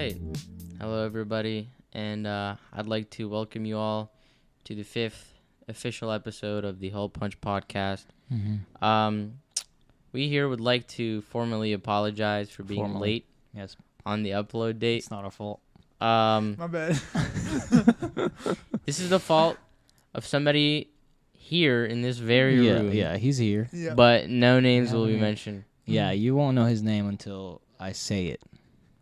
right. Hello, everybody. And I'd like to welcome you all to the 5th official episode of the Hole Punch podcast. We here would like to formally apologize for being late on the upload date. It's not our fault. My bad. This is the fault of somebody here in this very room. Yeah, he's here. Yeah. But no names will be mentioned. Yeah, you won't know his name until I say it.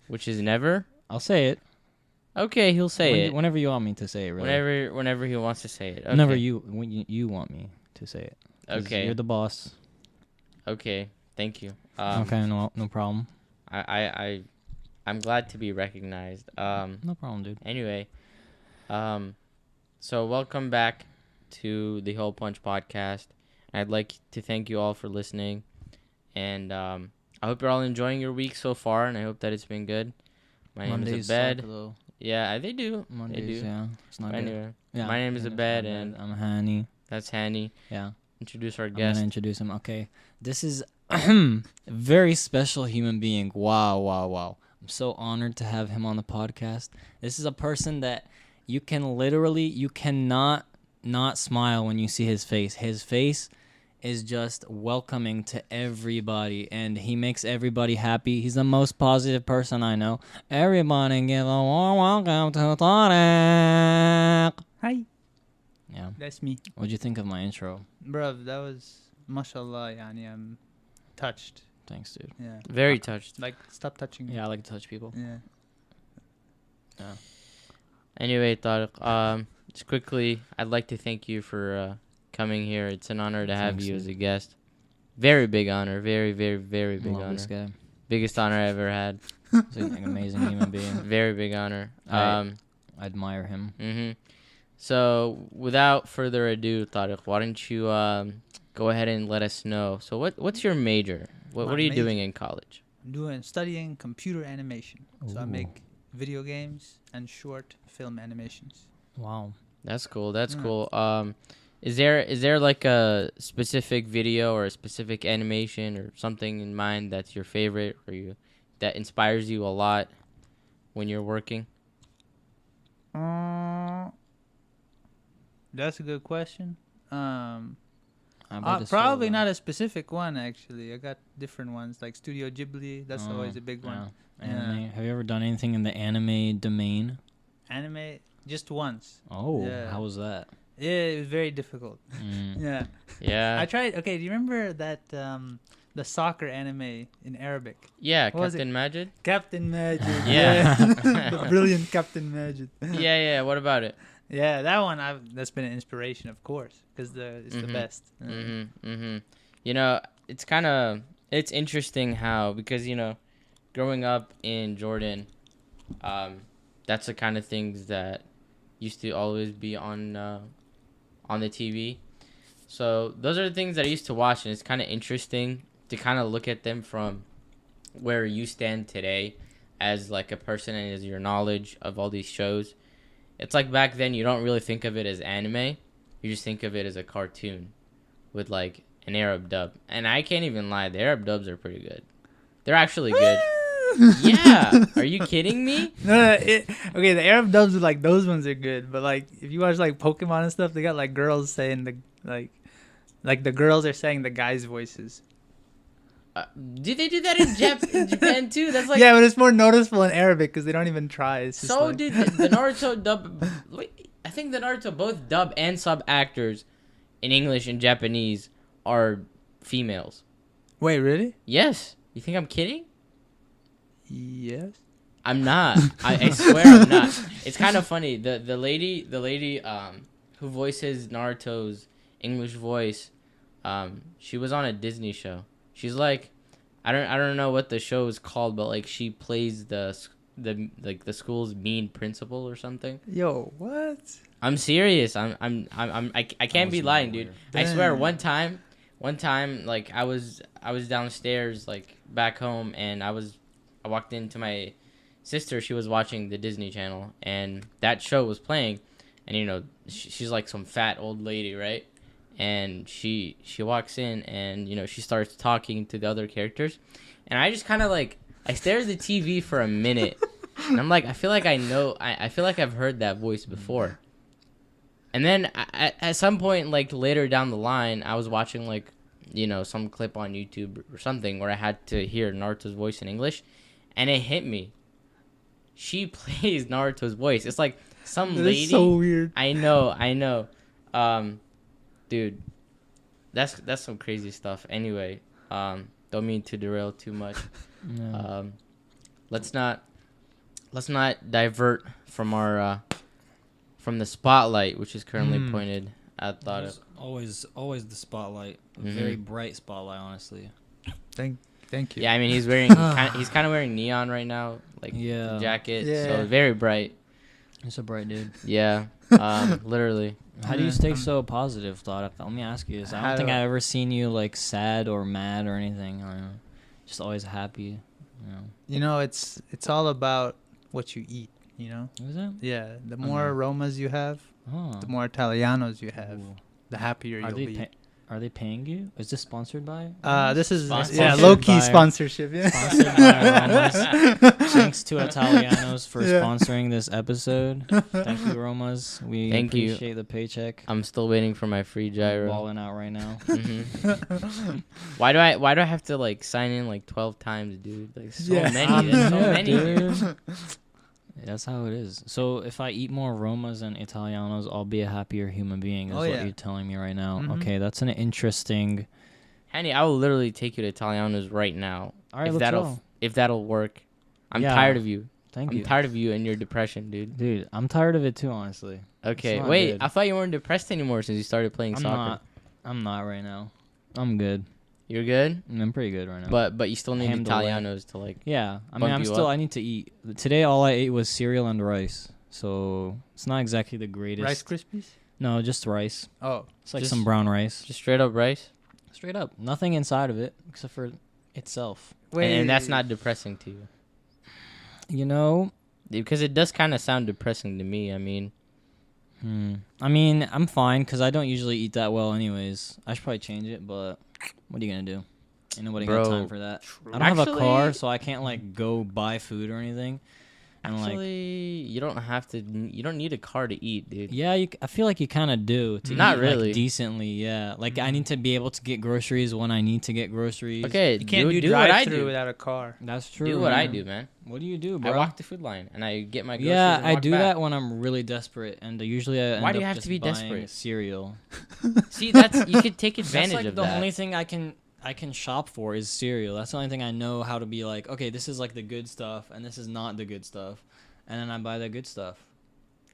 Which is never? I'll say it. Okay, he'll say it. Whenever you want me to say it, really. Whenever he wants to say it. Okay. Whenever you want me to say it. Okay. You're the boss. Okay, thank you. Okay, no problem. I'm glad to be recognized. No problem, dude. Anyway, so welcome back to the Hole Punch podcast. I'd like to thank you all for listening, and I hope you're all enjoying your week so far, and I hope that it's been good. My name is Abed. Yeah, they do. Mondays, they do. Yeah, it's not Anyway, good. Yeah, my name is Abed, and I'm Hani. that's Hani. Yeah. Introduce our I'm guest. gonna introduce him. Okay, this is a very special human being. Wow. I'm so honored to have him on the podcast. This is a person that you cannot not smile when you see his face. His face is just welcoming to everybody, and he makes everybody happy. He's the most positive person I know. Everybody give a warm welcome to Tariq. Hi. Yeah. That's me. What'd you think of my intro? Bruv, that was, mashallah, yani, I'm touched. Thanks, dude. Yeah. Very touched. Like, stop touching me. Yeah, I like to touch people. Yeah. Anyway, Tariq, just quickly, I'd like to thank you for coming here. It's an honor to have Thanks, you dude. as a guest. Very big honor. Very, very, very big Love honor. this guy. Biggest honor I ever had. He's an amazing human being. Very big honor. I admire him. So, without further ado, Tariq, why don't you go ahead and let us know. So, what's your major? What My are you major? doing in college? I'm studying computer animation. So I Ooh. make video games and short film animations. Wow. That's cool. That's Yeah. cool. Is there like a specific video or a specific animation or something in mind that's your favorite or that inspires you a lot when you're working? That's a good question. It's Probably so, not a specific one, actually. I got different ones, like Studio Ghibli. That's always a big one. Yeah. Anime. Have you ever done anything in the anime domain? Anime, just once. Oh, Yeah. how was that? Yeah, it was very difficult. Yeah. Yeah. I tried. Okay, do you remember that the soccer anime in Arabic? Yeah, What was Captain Majid? Captain Majid. Yeah. The brilliant Captain Majid. Yeah, what about it? Yeah, that one. That's been an inspiration, of course, because it's the best. You know, it's interesting how, because, you know, growing up in Jordan, that's the kind of things that used to always be on the TV. So those are the things that I used to watch, and it's kind of interesting to kind of look at them from where you stand today as like a person and as your knowledge of all these shows. It's like back then you don't really think of it as anime. You just think of it as a cartoon with like an Arab dub. And I can't even lie, the Arab dubs are pretty good. They're actually good. Yeah. Are you kidding me? No, okay, the Arab dubs are like, those ones are good, but like if you watch like Pokemon and stuff, they got like girls saying like the girls are saying the guys' voices. Do they do that in Japan too? That's like Yeah, but it's more noticeable in Arabic because they don't even try. It's just so like, did the Naruto dub. Wait, I think the Naruto both dub and sub actors in English and Japanese are females. Wait, really? Yes. You think I'm kidding? Yes. I'm not. I swear I'm not. It's kind of funny. The lady who voices Naruto's English voice, she was on a Disney show. She's like, I don't know what the show is called, but like she plays the school's mean principal or something. Yo, what? I'm serious. I can't be lying, dude. I swear. Damn. One time, like I was downstairs, like back home, and I walked into my sister. She was watching the Disney Channel, and that show was playing, and you know she's like some fat old lady, right? And she walks in, and you know she starts talking to the other characters, and I just kind of like I stare at the TV for a minute, And I'm like, I feel like I know. I feel like I've heard that voice before. And then at some point, like later down the line, I was watching like, some clip on YouTube or something where I had to hear Naruto's voice in English, and it hit me. She plays Naruto's voice. It's like some lady. That's so weird. I know. Dude, that's some crazy stuff. Anyway, don't mean to derail too much. Yeah. Let's not divert from our from the spotlight, which is currently pointed at Thought. Always the spotlight. A Mhm. very bright spotlight, honestly. Thank you. Yeah, I mean he's kind of wearing neon right now, like Yeah. the jacket, Yeah. so very bright. He's a bright dude. Yeah, literally. How do you stay so positive, Thought? Let me ask you this. I don't think I've ever seen you like sad or mad or anything. I don't know. Just always happy. It's all about what you eat. Is it? Yeah. The more aromas you have, Oh. the more Italianos you have, Ooh. the happier Are you'll they be. are they paying you? Is this sponsored by? This is Sponsored low key by- sponsorship. Yeah. Sponsored by Romas. Thanks to Italianos for Yeah. sponsoring this episode. Thank you, Romas. We Thank you. appreciate the paycheck. I'm still waiting for my free gyro. Balling out right now. Mhm. Why do I have to like sign in like 12 times, dude? Like so Yeah. many. There's so Yeah, many. dude. That's how it is. So if I eat more Romas and Italianos, I'll be a happier human being. Is what yeah. you're telling me right now. Mhm. Okay, that's an interesting. Henny, I will literally take you to Italiano's right now. All right, if let's go. that'll work. I'm Yeah. tired of you. Thank I'm you, tired of you and your depression, dude. dude. I'm tired of it too, honestly. Okay, not wait. good. I thought you weren't depressed anymore since you started playing soccer. I'm not right now. I'm good. You're good, I'm pretty good right now. but you still need Handle it. Italianos to like. Yeah, I mean, bump I'm you still. up. I need to eat. Today, all I ate was cereal and rice. So it's not exactly the greatest. Rice Krispies. No, just rice. Oh, It's like Just- some brown rice. Just straight up rice, Straight up, nothing inside of it except for itself. and that's not depressing to you, You know. because it does kind of sound depressing to me. I mean, I mean, I'm fine because I don't usually eat that well, anyways. I should probably change it, but what are you gonna do? Ain't nobody got Bro, time for that. I don't have a Actually- car, so I can't like go buy food or anything. And actually, you don't have to. You don't need a car to eat, dude. yeah, I feel like you kind of do to Not eat, really. like, decently. Yeah, like I need to be able to get groceries when I need to get groceries. Okay, you can't do do what I drive-through do. without a car. That's true. Do what I man. do, man. What do you do, bro? I walk the food line and I get my groceries. Yeah, and I walk do back. that when I'm really desperate, and usually I end Why do you up have just to be buying desperate? cereal. See, that's you could take That's advantage like of the that. only thing I can shop for is cereal. That's the only thing I know how to be like, okay, this is like the good stuff, and this is not the good stuff, and then I buy the good stuff.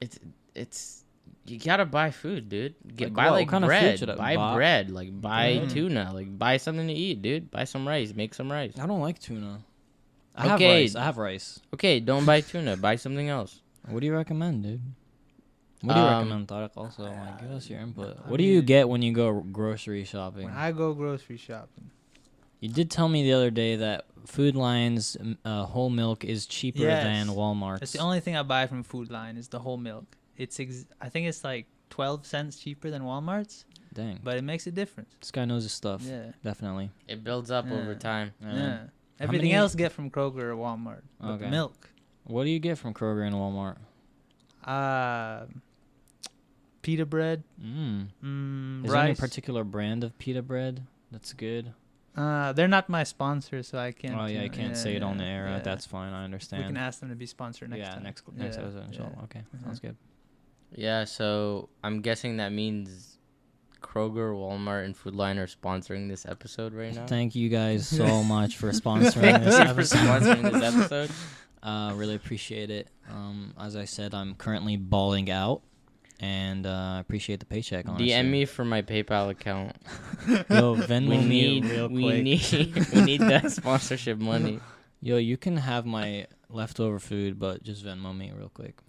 It's you gotta buy food, dude. Like Buy what? like What kind of food bread. should I Buy buy? bread. Like buy Bread? tuna. Like buy something to eat, dude. Buy some rice. Make some rice. I don't like tuna. I have Okay. rice. I have rice. Okay, don't buy tuna. Buy something else. What do you recommend, dude? What do you Um, recommend, Tarek? Also, like, give us your input. I What do you mean- get when you go grocery shopping? When I go grocery shopping, You did tell me the other day that Food Lion's whole milk is cheaper Yes. than Walmart's. that's the only thing I buy from Food Line is the whole milk. It's I think it's like 12 cents cheaper than Walmart's, Dang. but it makes a difference. This guy knows his stuff. Yeah. Definitely. It builds up over Yeah. time. Yeah. How Everything many- else get from Kroger or Walmart. But Okay. the milk. What do you get from Kroger and Walmart? Pita bread. Is there any Rice. particular brand of pita bread that's good? They're not my sponsor, so I can't. Oh yeah, you can't say it on the air. yeah. That's fine. I We understand. can ask them to be sponsored next yeah, time. next Yeah, episode, inshallah. yeah. Okay, sounds good. Yeah, so I'm guessing that means Kroger, Walmart, and Food Line are sponsoring this episode right now. Thank you guys so much for sponsoring Thank this you for episode. sponsoring this episode. Really appreciate it. As I said, I'm currently balling out, and I appreciate the paycheck. Honestly. DM me for my PayPal account. Yo, Venmo We me need real we quick. need that sponsorship money. Yo, you can have my leftover food, but just Venmo me real quick.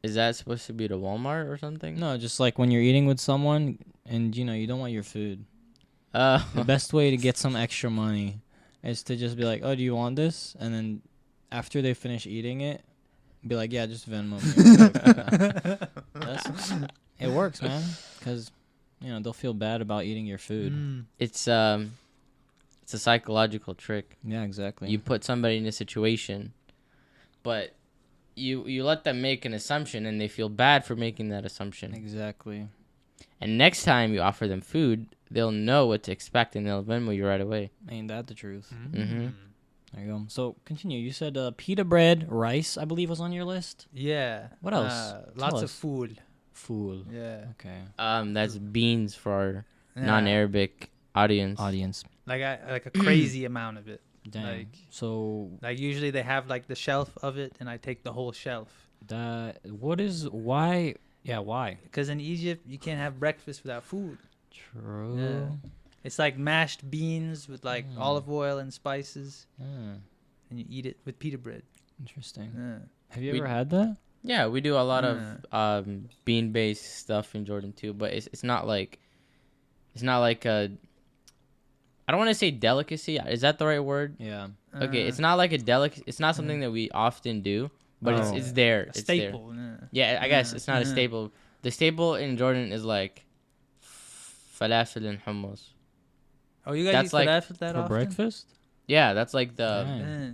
Is that supposed to be to Walmart or something? No, just like when you're eating with someone, and you don't want your food. Uh, The best way to get some extra money is to just be like, "Oh, do you want this?" And then after they finish eating it, be like, "Yeah, just Venmo me." It works, man, because they'll feel bad about eating your food. it's a psychological trick. Yeah, exactly. You put somebody in a situation but you let them make an assumption and they feel bad for making that assumption. Exactly. And next time you offer them food, they'll know what to expect and they'll Venmo you right away. Ain't that the truth? Mm-hmm. There you go. So continue. You said pita bread, rice, I believe was on your list. Yeah. What else? Lots Tell of us. food. Food. Yeah. Okay. That's beans for our Yeah. non-Arabic audience. Like a crazy amount of it. Damn. Like- So Like usually they have like the shelf of it, and I take the whole shelf. why? Yeah, why? Because in Egypt you can't have breakfast without food. True. Yeah. It's like mashed beans with like olive oil and spices, Hmm, and you eat it with pita bread. interesting. Yeah. Have you We- ever had that? Yeah, we do a lot Yeah. of bean-based stuff in Jordan too, but it's not like a. I don't want to say delicacy. Is that the right word? Yeah. Okay, it's not like a delicacy. It's not something that we often do, but Oh. it's there. a It's there. staple. Yeah, I guess Yeah. it's not a staple. The staple in Jordan is like falafel and hummus. Oh, you guys That's eat like falafel that For often? breakfast? Yeah, that's like the. Dang. Yeah.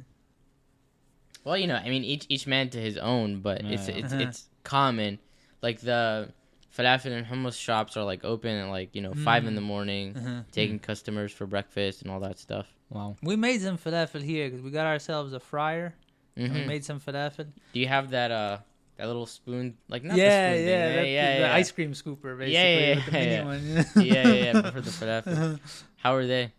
Well, I mean, each man to his own, but Yeah. it's common. Like the falafel and hummus shops are like open at like 5 in the morning, taking customers for breakfast and all that stuff. Wow. We made some falafel here because we got ourselves a fryer. And we Mhm. made some falafel. Do you have that little spoon? Like not Yeah, the spoon yeah, thing. the ice cream scooper, basically. Yeah, with the mini yeah. one. yeah, but for the falafel. How are they?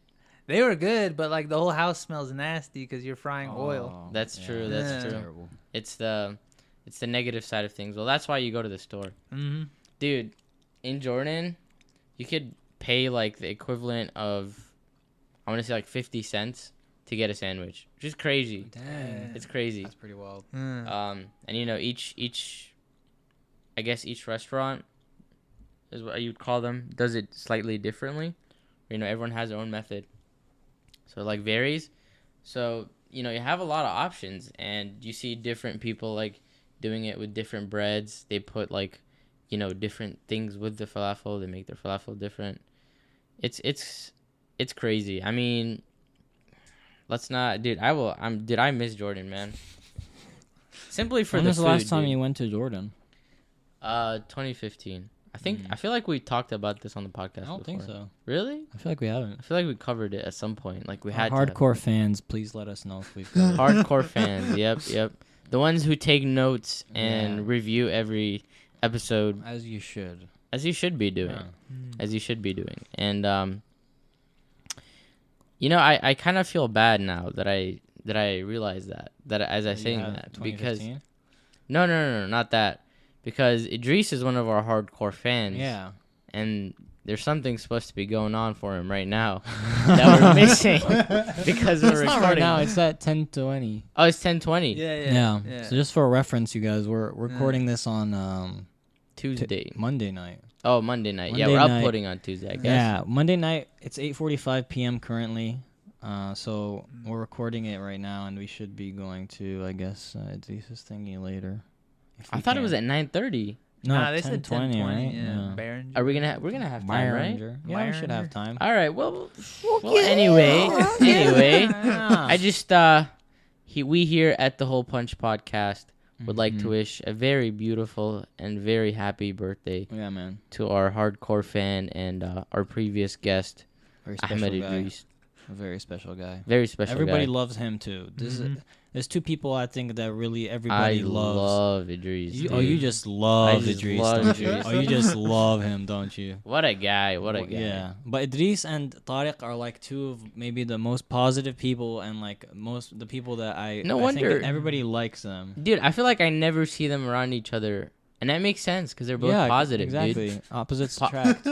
They were good, but like the whole house smells nasty because you're frying oil. Oh, That's true, that's Yeah. true. Terrible. It's the negative side of things. Well, that's why you go to the store. Mm-hmm. Dude, in Jordan, you could pay like the equivalent of, I want to say like 50 cents to get a sandwich, which is crazy. Dang. It's crazy. That's pretty wild. And each I guess each restaurant is what you'd call them does it slightly differently. Everyone has their own method, so it like varies. So you have a lot of options, and you see different people like doing it with different breads. They put like different things with the falafel. They make their falafel different. It's crazy. I mean, let's not, dude. I miss Jordan, man. Simply for When the was food. the last time dude. you went to Jordan? 2015. I feel like we talked about this on the podcast. I don't think so. Really? I feel like we haven't. I feel like we covered it at some point. Like we had Hardcore fans, please let us know if we've covered it. hardcore fans. Yep. The ones who take notes and Yeah. review every episode, As you should. as you should be doing. Yeah. As you should be doing. And I kind of feel bad now that I realize that as I saying that, because 2015? no, not that, because Idris is one of our hardcore fans. Yeah. And there's something supposed to be going on for him right now that we're missing because we're It's not recording. right now. It's at 10:20. Oh, it's 10:20. Yeah. So just for reference, you guys, we're recording this on Tuesday. Monday night. Oh, Monday night. Yeah, Monday we're night. uploading on Tuesday, I guess. Yeah, Monday night. It's 8:45 p.m. currently. So we're recording it right now, and we should be going to, I guess, Idris's thingy later. if I we thought it can. was at 9:30. No, Nah, they said 10:20, 10:20. right? Yeah. Behringer. Are we gonna we're gonna have time, right? Behringer. Yeah, we should have Behringer. time. All right. Well, anyway, I just we here at the Whole Punch podcast would like to wish a very beautiful and very happy birthday Yeah, man. to our hardcore fan and our previous guest, Very special Ahmed guy. Idris. A very special guy. Very special Everybody guy. loves him too. There's two people I think that really I everybody loves. love Idris. You, dude. you just love just Idris, love don't you? Idris. You just love him, don't you? What a guy. What a guy. Yeah, but Idris and Tariq are like two of maybe the most positive people and like most the people that I. No I think wonder. that everybody likes them. Dude, I feel like I never see them around each other. And that makes sense because they're both Yeah, positive, exactly. dude. Opposites Po- attract.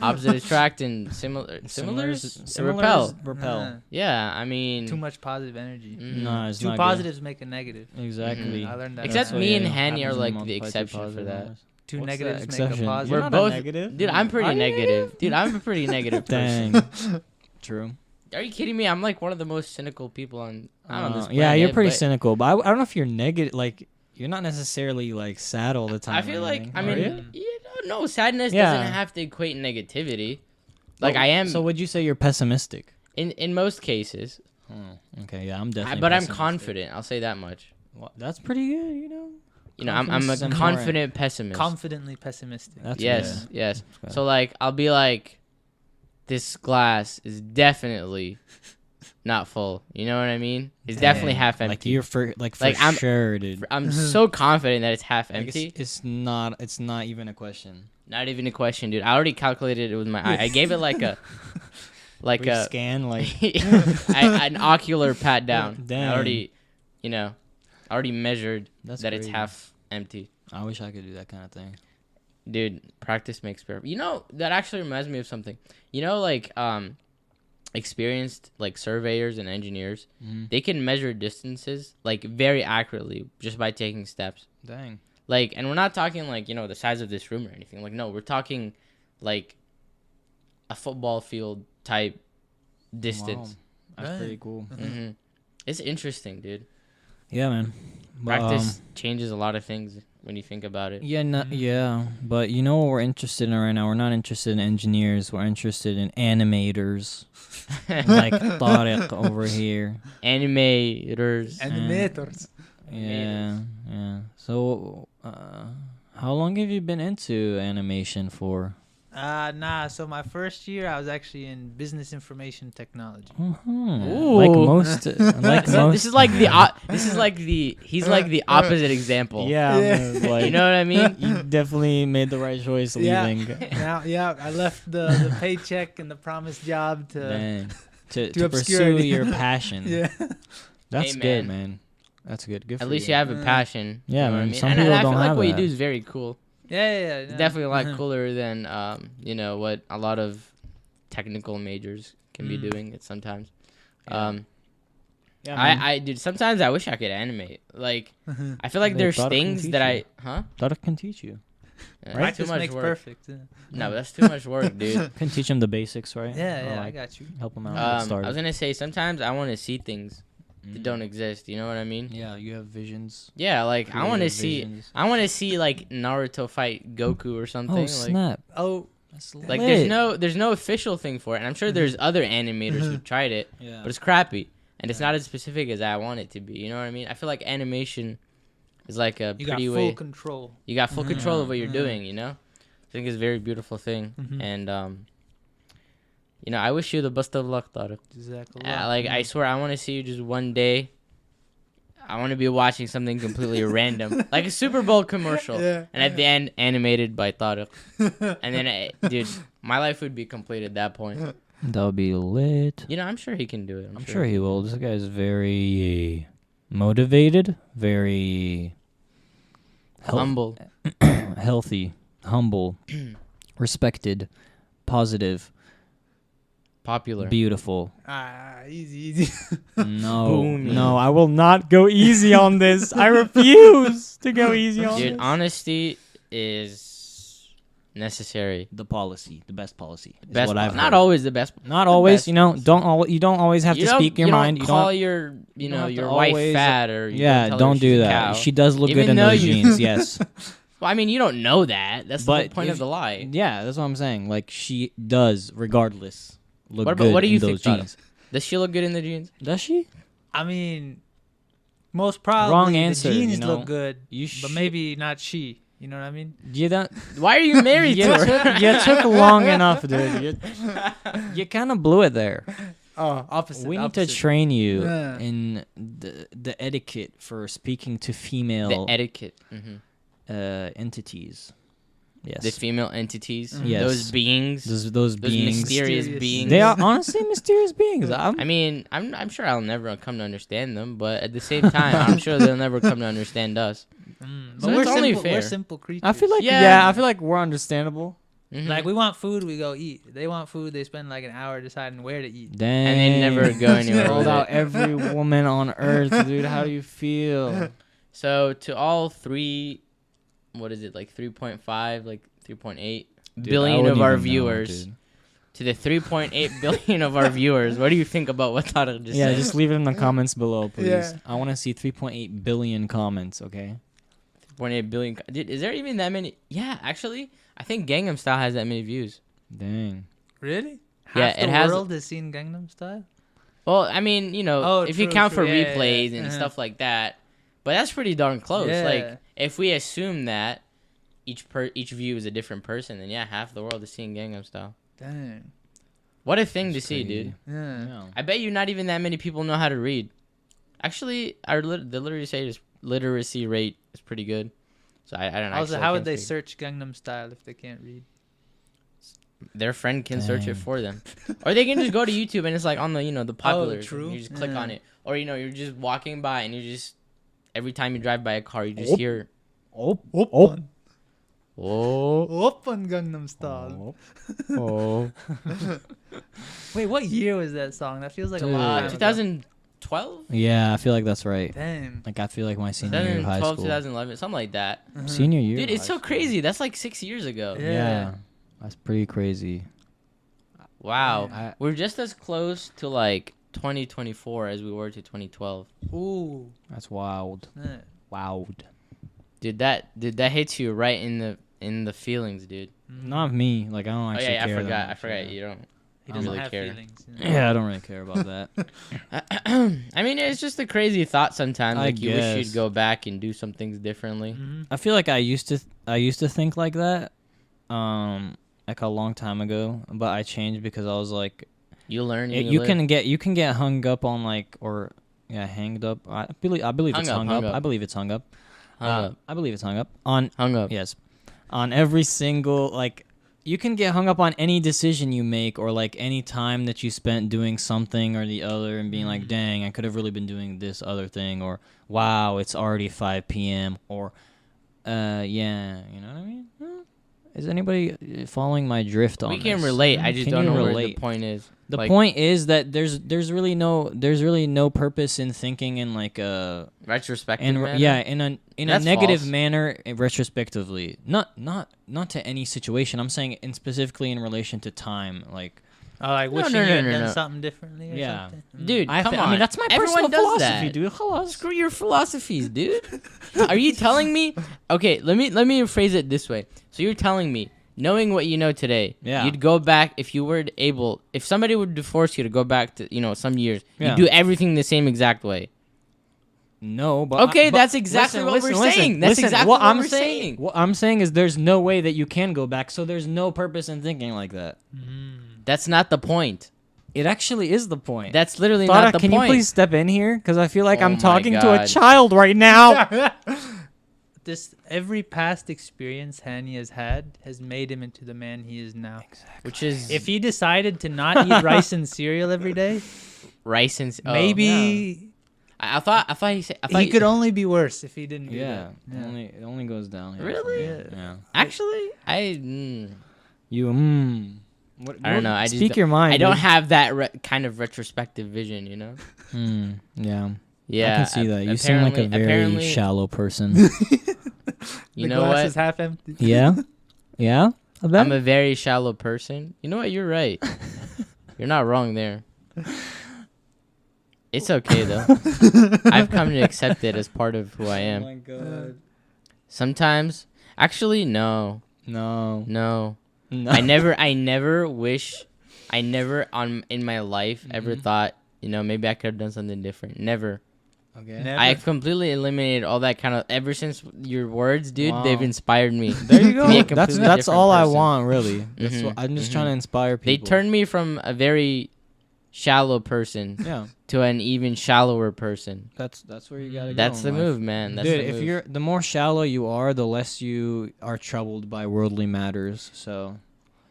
Opposite attract and similars repel. Repel. Yeah, I mean. Too much positive energy. No, it's Two not positives make a negative. good. Exactly. I learned that. Except also. me and yeah, Hanny happens are when like the you multiply two exception for positive that. numbers. Two What's negatives that make exception? a positive. You're We're not both- a negative. Dude, I'm pretty Are you negative. Dude, I'm a pretty negative person. Dang. True. Are you kidding me? I'm like one of the most cynical people on this planet. Yeah, you're pretty but cynical, but I don't know if you're negative. Like, you're not necessarily like sad all the time. I or feel like, anything. I Are mean, you? no, sadness Yeah. doesn't have to equate negativity. Like, Oh, I am, So would you say you're pessimistic? in most cases. Okay, yeah, I'm definitely. But I'm pessimistic. confident. I'll say that much. Well, that's pretty good, you know. I'm a Confidence is important. confident pessimist. Confidently pessimistic. That's Yes, good. yes. That's good. So like I'll be like, this glass is definitely not full. You know what I mean? It's definitely Dang. half empty. Like you're for I'm- sure, dude. I'm so confident that it's half Like, empty. it's not even a question. Not even a question, dude. I already calculated it with my eye. I gave it like a like Brief a scan, like an ocular pat down. Dang. I already measured that's that it's crazy. half empty. I wish I could do that kind of thing. Dude, practice makes perfect. You know, that actually reminds me of something. You know, like experienced like surveyors and engineers, they can measure distances like very accurately just by taking steps. Dang. Like, and we're not talking like, you know, the size of this room or anything. Like, no, we're talking like a football field type distance. Wow. That's Right. pretty cool. hmm It's interesting, dude. Yeah, man. But, Practice changes a lot of things when you think about it. yeah. But you know what we're interested in right now? We're not interested in engineers. We're interested in animators. Like Tariq over here. Animators. Animators. Yeah. So, how long have you been into animation for? Nah. So my first year, I was actually in business information technology. Ooh. Like most. This is like he's like the opposite example. Yeah. Yeah. Like, You know what I mean? you definitely made the right choice Yeah. leaving. Now, yeah, I left the paycheck and the promised job to. Dang. To to pursue obscurity. your passion. Yeah. That's Hey, good, man. man. That's good. Good At for least you have a Mm. passion. Yeah, you know what man, I mean? some and people I don't feel like have what you that. do is very cool. Yeah. It's definitely a lot cooler than you know, what a lot of technical majors can be doing it sometimes. Yeah. Yeah, I dude, sometimes I wish I could animate. Like I feel like They there's thought it can things teach that you. Thought can teach you. that's Practice too much makes work. perfect. No, that's too much work, dude. Can teach them the basics, right? Yeah, Or, I like, got you. help them out. get I was started. gonna say sometimes I want to see things that don't exist. You know what I mean? Yeah, you have visions. Yeah, like I want to creative see. visions. I want to see like Naruto fight Goku or something. Oh like, snap! Oh, That's like lit. there's no official thing for it. And I'm sure there's other animators who tried it, Yeah. but it's crappy and it's not as specific as I want it to be. You know what I mean? I feel like animation is like a you got pretty full way. control. You got full control of what you're Mhm. doing. You know, I think it's a very beautiful thing. Mhm. And you know, I wish you the best of luck, Tariq. Exactly. Like I swear, I want to see you just one day. I want to be watching something completely random, like a Super Bowl commercial, Yeah. and at the end, animated by Tariq. And then, dude, my life would be complete at that point. That would be lit. You know, I'm sure he can do it. I'm sure he will. This guy's very motivated, very Humble. healthy, humble, respected, positive, Popular. beautiful. Easy. No, Booming. no, I will not go easy on this. I refuse to go easy on Dude, this. honesty is necessary. The policy, the best policy. Is Best, what I've not heard. always the best. Not always, best you know. You don't always have to speak your mind. You You don't call don't. your, you don't know, have to your wife always- fat or you Yeah, tell her don't she's do a that. cow. She does look Even good in though those you- jeans. Yes. Well, I mean, you don't know that. That's the whole But point if- of the lie. Yeah, that's what I'm saying. Like she does, regardless, look What about- good what do you in think, those Tata? jeans. Does she look good in the jeans? Does she? I mean, most probably Wrong answer, the jeans you know? look good, You but sh- maybe not she. You know what I mean? You don't. Why are you married You to her? took, you took long enough, dude. You kind of blew it there. Oh, opposite. We need to train you Yeah. in the etiquette for speaking to female The etiquette. entities. Yes. The female entities. Yes. Those beings. those Those beings. mysterious Mysterious. beings. They are honestly mysterious beings. I mean, I'm sure I'll never come to understand them, but at the same time, I'm sure they'll never come to understand us. But So we're it's only simple. fair. We're simple creatures. I feel like Yeah. I feel like we're understandable. Mhm. like we want food, we go eat. They want food, they spend like an hour deciding where to eat. Dang. And they never go anywhere Sold with out it. every woman on earth, dude. How do you feel? So to all three, what is it, like 3.5, like 3.8 Dude, billion I wouldn't of our even know, viewers, dude. to the 3.8 billion of our viewers, what do you think about what Tariq just Yeah, said? just leave it in the comments below, please. Yeah. I want to see 3.8 billion comments, okay? 3.8 billion. Dude, is there even that many? Yeah, actually, I think Gangnam Style has that many views. Dang. Really? Yeah, Half it the has- world has seen Gangnam Style. Well, I mean, you know, Oh, if you true, count true. for Yeah, yeah, replays yeah. and Uh-huh. stuff like that, But that's pretty darn close. Yeah. Like, if we assume that each view is a different person, then yeah, half the world is seeing Gangnam Style. Dang. What a thing That's to see, crazy. dude. Yeah. Yeah. I bet you not even that many people know how to read. Actually, the literacy rate is pretty good. So I don't know. Also, how would they search Gangnam Style if they can't read? Their friend can search it Dang. for them, or they can just go to YouTube and it's like on the the popular. true. You just click Yeah. on it, or you're just walking by and you just every time you drive by a car you just hear Open. oh Open Gangnam Style. oh. Wait, what year was that song? That feels like a Dude. lot. 2012, Yeah, I feel like that's right. Damn. Like I feel like my senior year of high 2012, school. 2011, something like that. Uh-huh. Senior year. Dude, of it's high so school. crazy. That's like 6 years ago. Yeah. Yeah. That's pretty crazy. Wow, I- we're just as close to like 2024 as we were to 2012. Ooh. That's wild. Yeah. Wild. Dude, that hits you right in the feelings, dude. Not me. Like I don't Oh actually yeah, care. I that forgot. I much, forgot. yeah. You don't. He I doesn't really have care. feelings. Yeah, I don't really care about that. I mean, it's just a crazy thought sometimes. I Like you wish guess. you'd go back and do some things differently. Mm-hmm. I feel like I used to think like that, like a long time ago, but I changed because I was like, You learn. And you live. can get hung up on like or yeah hanged up. I believe Hung it's up, hung hung up. up. I believe it's hung up. hung up. I believe it's hung up on Hung up. yes, on every single like. You can get hung up on any decision you make or like any time that you spent doing something or the other and being like, dang, I could have really been doing this other thing, or wow, it's already 5 p.m. or yeah, you know what I mean? Is anybody following my drift on We can this? relate. I just Can don't you know where relate? the point is. The Like, point is that there's really no purpose in thinking in like a retrospective. manner? yeah in a That's negative false. manner retrospectively, not to any situation. I'm saying in specifically in relation to time, like Oh, like No, wishing no, you no, had no, done no. something differently or Yeah. something? Dude, come on. I mean that's my Everyone personal does philosophy, that. dude. Hello. Screw your philosophies, dude. Are you telling me? Okay, let me phrase it this way. So you're telling me, knowing what you know today, Yeah. you'd go back if you were able. If somebody would force you to go back to some years, Yeah. you'd do everything the same exact way. No, but Okay, that's exactly what we're saying. That's exactly what I'm we're saying. What I'm saying is there's no way that you can go back, so there's no purpose in thinking like that. That's not the point. It actually is the point. That's literally Thought not the can point. you please step in here? Because I feel like Oh I'm my talking to a God. child right now. This every past experience Hani has had has made him into the man he is now. Which is If he decided to not eat rice and cereal every day, rice and maybe I thought he said. I thought he could only be worse if he didn't do Yeah, that. Yeah. it only goes down. Here Really? Yeah. Actually, You What, I don't know. I just speak your mind. I don't dude. have that kind of retrospective vision, you know. Yeah. Yeah, I can see that. You seem like a very apparently, shallow person. You The know glass what? is half empty. Yeah. Yeah. I bet. I'm a very shallow person. You know what? You're right. You're not wrong there. It's okay though. I've come to accept it as part of who I am. Oh my god. Sometimes, actually, no. No. I never wish, I never in my life ever thought, maybe I could have done something different. Never. Okay. Never. I completely eliminated all that kind of. Ever since your words, dude, Wow. they've inspired me. There you To be a go. That's completely different all I person. want, really. That's Mhm, what, I'm just mhm. trying to inspire They people. turned me from a very shallow person Yeah. to an even shallower person. That's where you gotta go. That's the in life. move, man. That's Dude, the if move. the more shallow you are, the less you are troubled by worldly matters. So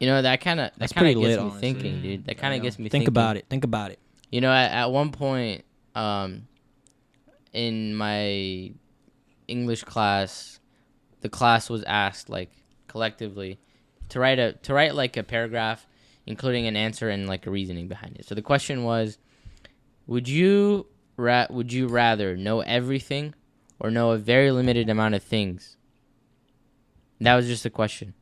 that kind of That's gets pretty me lit, honestly. thinking, dude. That kind of gets me think thinking. about it. Think about it. At one point, in my English class, the class was asked like collectively to write like a paragraph, including an answer and like a reasoning behind it. So the question was, would you rather know everything or know a very limited amount of things? That was just a question.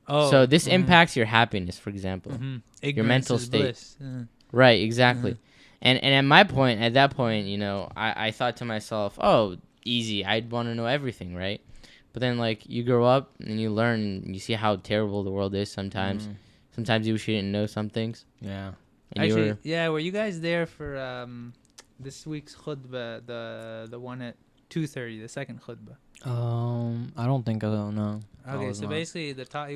Oh, So this impacts your happiness, for example. Ignorance mental is state. bliss. Right, exactly. And at that point, I thought to myself, oh, easy. I'd want to know everything, right? But then, like, you grow up and you learn and you see how terrible the world is sometimes. Sometimes you wish you didn't know some things. Yeah. And you Actually, were, yeah. Were you guys there for this week's khutbah, the one at 2:30, the second khutbah. I don't think I don't know. Okay, so basically he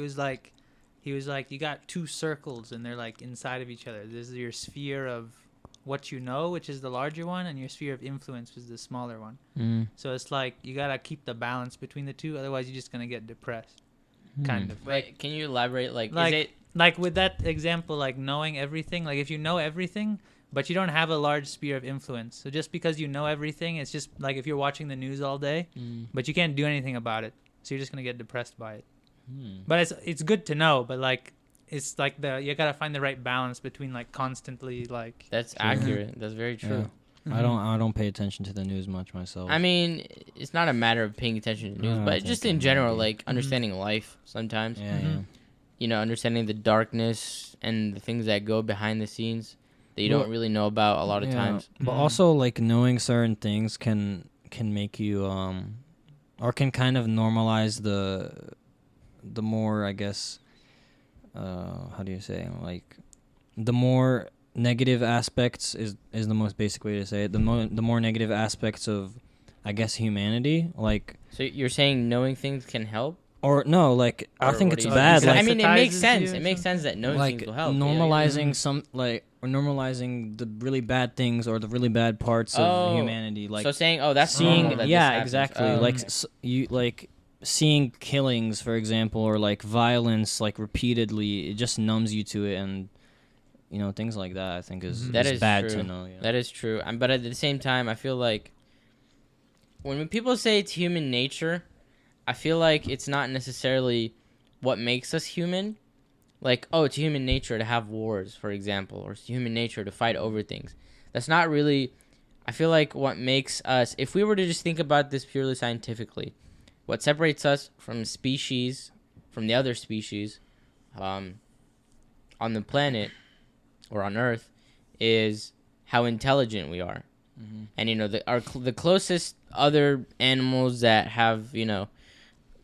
was like, you got two circles and they're like inside of each other. There's your sphere of what you know, which is the larger one, and your sphere of influence, which is the smaller one. So it's like you gotta keep the balance between the two, otherwise you're just gonna get depressed. Kind of. Wait, can you elaborate? Like, Like, is it? like with that example, like knowing everything. Like if you know everything, but you don't have a large sphere of influence. So just because you know everything, it's just like if you're watching the news all day, but you can't do anything about it. So you're just gonna get depressed by it. But it's good to know. But like it's like you gotta find the right balance between like constantly like. That's accurate. That's very true. Yeah. I don't pay attention to the news much myself. I mean, it's not a matter of paying attention to news, I but think just it in might general, be. like understanding life sometimes. Yeah, yeah. You know, understanding the darkness and the things that go behind the scenes that you Well, don't really know about a lot of Yeah, times. But also, like, knowing certain things can make you or can kind of normalize the more, I guess, how do you say, like, the more negative aspects is the most basic way to say it. The more negative aspects of, I guess, humanity, like. So you're saying knowing things can help? Or no, like I Or think what it's do you bad. think? Like, I mean, it makes Sensitizes sense. you or It makes sense that knowing like things will help. normalizing some like or normalizing the really bad things or the really bad parts of humanity. Like so saying, oh, that's seeing, normal that yeah, this happens. exactly. Oh, Like okay. you like seeing killings, for example, or like violence, like repeatedly, it just numbs you to it, and you know things like that. I think is That is is bad true. to know. Yeah. That is true. But at the same time, I feel like when people say it's human nature, I feel like it's not necessarily what makes us human. Like, oh, it's human nature to have wars, for example, or it's human nature to fight over things. That's not really, I feel like what makes us, if we were to just think about this purely scientifically, what separates us from species, from the other species on the planet or on Earth is how intelligent we are. And, you know, the closest other animals that have, you know,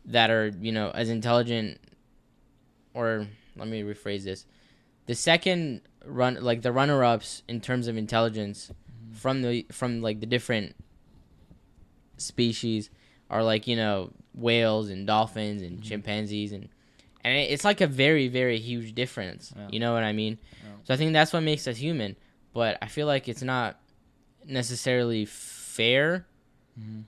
that are, you know, as intelligent, or let me rephrase this. The second the runner-ups in terms of intelligence from like the different species are like, you know, whales and dolphins and chimpanzees and it's like a very, very huge difference. Yeah. You know what I mean? Yeah. So I think that's what makes us human, but I feel like it's not necessarily fair.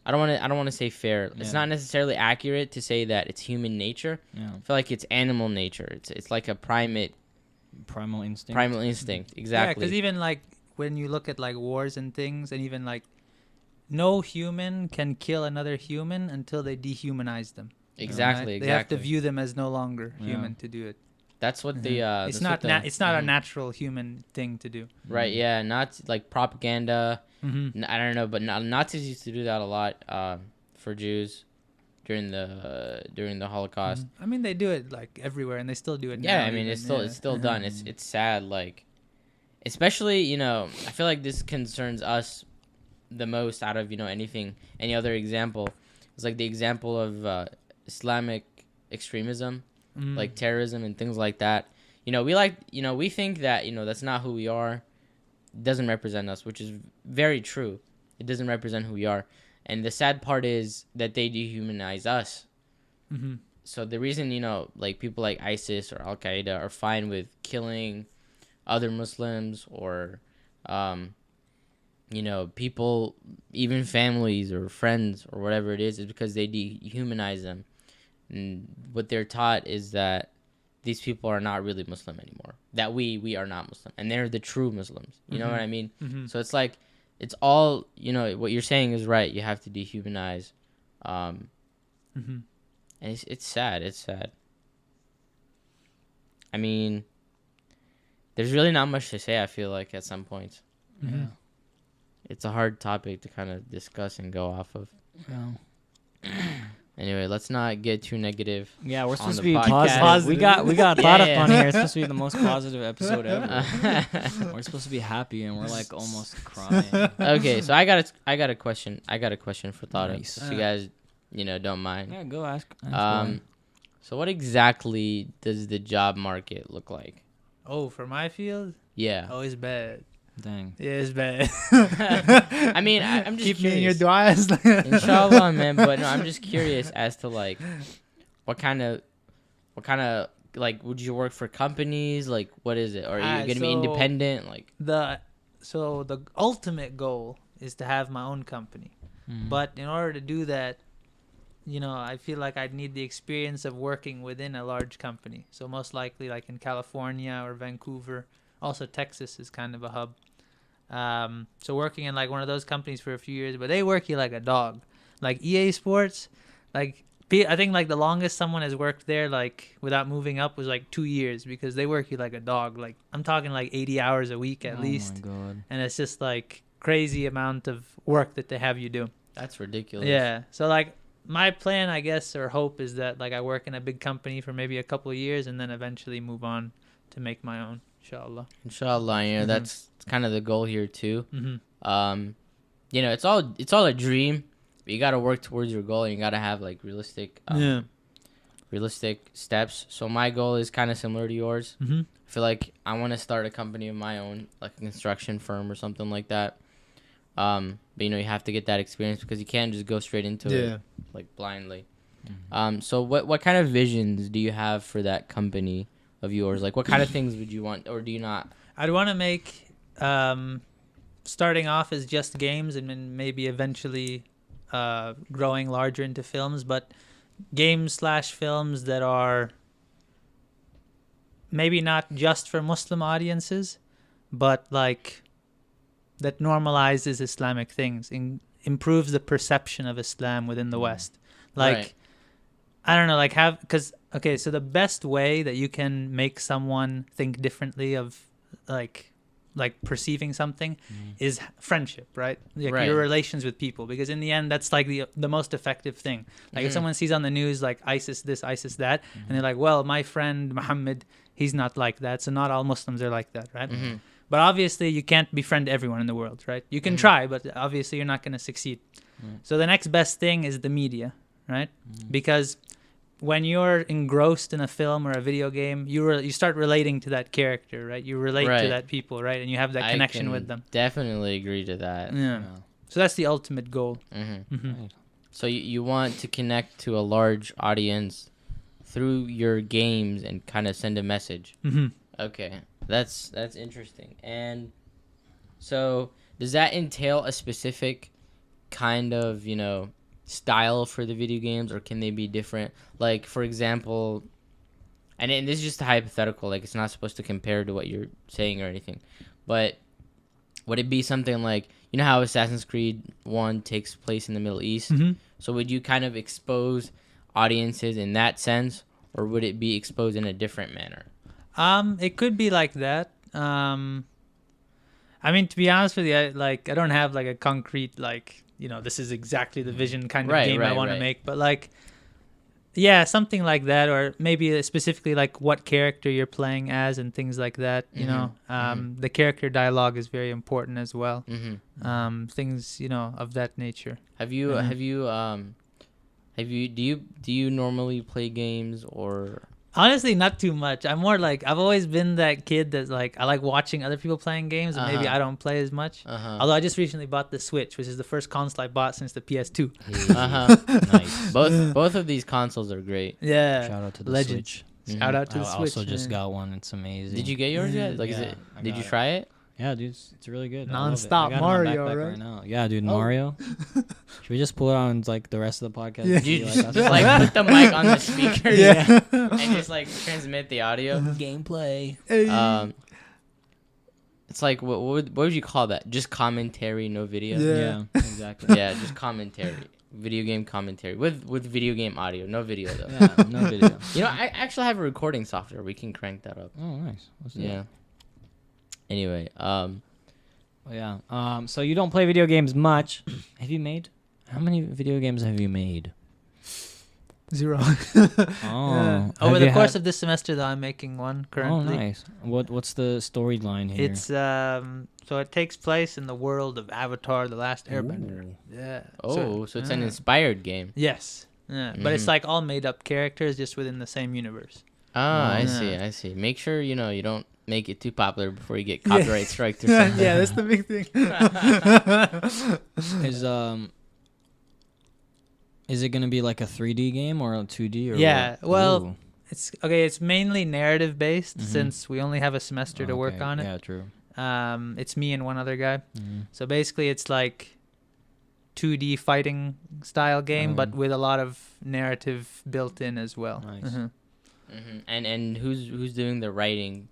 I don't want to say fair. Yeah. It's not necessarily accurate to say that it's human nature. Yeah. I feel like it's animal nature. It's like a primate Primal instinct. primal instinct. Yeah, Exactly. because even like when you look at like wars and things, and even like no human can kill another human until they dehumanize them. Exactly. Right? They have to Exactly. view them as no longer Yeah. human to do it. That's what the It's that's not what the, it's not a mhm. natural human thing to do. Right. Yeah. Not like propaganda. Mm-hmm. I don't know, but Nazis used to do that a lot for Jews during the Holocaust. I mean, they do it like everywhere, and they still do it. Yeah, now I mean, even, it's still done. It's sad, like, especially, you know, I feel like this concerns us the most out of, you know, any other example. It's like the example of Islamic extremism, like terrorism and things like that. You know, we think that, you know, that's not who we are. It doesn't represent us, which is very true. It doesn't represent who we are. And the sad part is that they dehumanize us. Mm-hmm. So the reason, you know, like people like ISIS or Al Qaeda are fine with killing other Muslims or, you know, people, even families or friends or whatever it is because they dehumanize them. And what they're taught is that these people are not really Muslim anymore. That we are not Muslim. And they're the true Muslims. You know what I mean? Mm-hmm. So it's like, it's all, you know, what you're saying is right. You have to dehumanize. And it's sad. It's sad. I mean, there's really not much to say, I feel like, at some points. Yeah. It's a hard topic to kind of discuss and go off of. Yeah. Anyway, let's not get too negative. Yeah, we're On supposed the to be podcast. positive. We got a lot of Yeah. fun here. It's supposed to be the most positive episode ever. We're supposed to be happy, and we're like almost crying. Okay, so I got a question. I got a question for Thada. Nice. If you guys, you know, don't mind. Yeah, go ask. So what exactly does the job market look like? Oh, for my field, Yeah. oh, it's bad. Dang. Yeah, it's bad. I mean, I'm just Keep me in your curious. du'as. Inshallah, man. But no, I'm just curious as to like, what kind of, like, would you work for companies? Like, what is it? Or are you gonna be independent? Like the ultimate goal is to have my own company. But in order to do that, I feel like I'd need the experience of working within a large company. So most likely like in California or Vancouver. Also Texas is kind of a hub. So working in like one of those companies for a few years, but they work you like a dog. Like EA Sports, like I think like the longest someone has worked there like without moving up was like 2 years because they work you like a dog. Like I'm talking like 80 hours a week at least. Oh my God. And it's just like crazy amount of work that they have you do. that's ridiculous. Yeah. So like my plan, I guess, or hope is that like I work in a big company for maybe a couple of years and then eventually move on to make my own, inshallah. Inshallah, that's kind of the goal here too. Mm-hmm. It's all a dream, but you got to work towards your goal, and you got to have like realistic steps. So my goal is kind of similar to yours. Mm-hmm. I feel like I want to start a company of my own, like a construction firm or something like that. But you have to get that experience because you can't just go straight into it like blindly. Mm-hmm. So what kind of visions do you have for that company of yours? Like what kind of things would you want, or do you not? I'd want to make starting off as just games and then maybe eventually growing larger into films, but games/films that are maybe not just for Muslim audiences, but like that normalizes Islamic things and improves the perception of Islam within the West. Like, Right. I don't know, like so the best way that you can make someone think differently of like perceiving something is friendship, right? Like Right. your relations with people, because in the end that's like the most effective thing. Like if someone sees on the news like ISIS this, ISIS that, and they're like, well, my friend Muhammad, he's not like that, so not all Muslims are like that, right? But obviously you can't befriend everyone in the world, right? You can try, but obviously you're not going to succeed. So the next best thing is the media, right? Because when you're engrossed in a film or a video game, you start relating to that character, right? You relate Right. to that people, right? And you have that connection with them. Definitely agree to that. Yeah. So that's the ultimate goal. Right. So you want to connect to a large audience through your games and kind of send a message. Okay, that's interesting. And so does that entail a specific kind of style for the video games, or can they be different? Like, for example, and this is just a hypothetical, like it's not supposed to compare to what you're saying or anything, but would it be something like, how Assassin's Creed 1 takes place in the Middle East? So would you kind of expose audiences in that sense, or would it be exposed in a different manner? It could be like that. I mean, to be honest with you, I don't have like a concrete this is exactly the vision kind of game I want to make, but like, yeah, something like that, or maybe specifically like what character you're playing as and things like that. The character dialogue is very important as well. Things of that nature. Do you normally play games, or? Honestly, not too much. I'm more like, I've always been that kid that's like, I like watching other people playing games, and maybe I don't play as much. Although I just recently bought the Switch, which is the first console I bought since the PS2. Nice. Both of these consoles are great. Yeah. Shout out to the Legend. Switch. Shout out to the I Switch. also just got one. It's amazing. Did you get yours yet? Like, Yeah, did you try it? Yeah, dude, it's really good. I love it. Non-stop I got it on my Mario, backpack right? now. Yeah, dude, Mario. Should we just pull it on like the rest of the podcast? Yeah. and You see, just us? like put the mic on the speaker Yeah. and just like transmit the audio. Gameplay. It's like what would you call that? Just commentary, no video. Yeah, exactly. Yeah, just commentary, video game commentary with video game audio, no video though. Yeah, no video. I actually have a recording software. We can crank that up. Oh, nice. Let's do Yeah. that. Anyway, Well, yeah. So you don't play video games much. How many video games have you made? 0. Oh. Over the course of this semester, though, I'm making one currently. Oh, nice. What's the storyline here? It's so it takes place in the world of Avatar: The Last Airbender. Ooh. Yeah. so it's an inspired game. Yes. Yeah. But it's like all made up characters just within the same universe. Ah, I Yeah. see. Make sure you don't make it too popular before you get copyright striked or something. Yeah, that's the big thing. Is it gonna be like a 3D game or a 2D or Yeah, what? well, Ooh. It's mainly narrative based Mhm. since we only have a semester to work Okay, on it. Yeah, true. It's me and one other guy. Mhm. So basically, it's like 2D fighting style game, but with a lot of narrative built in as well. Nice. And who's doing the writing?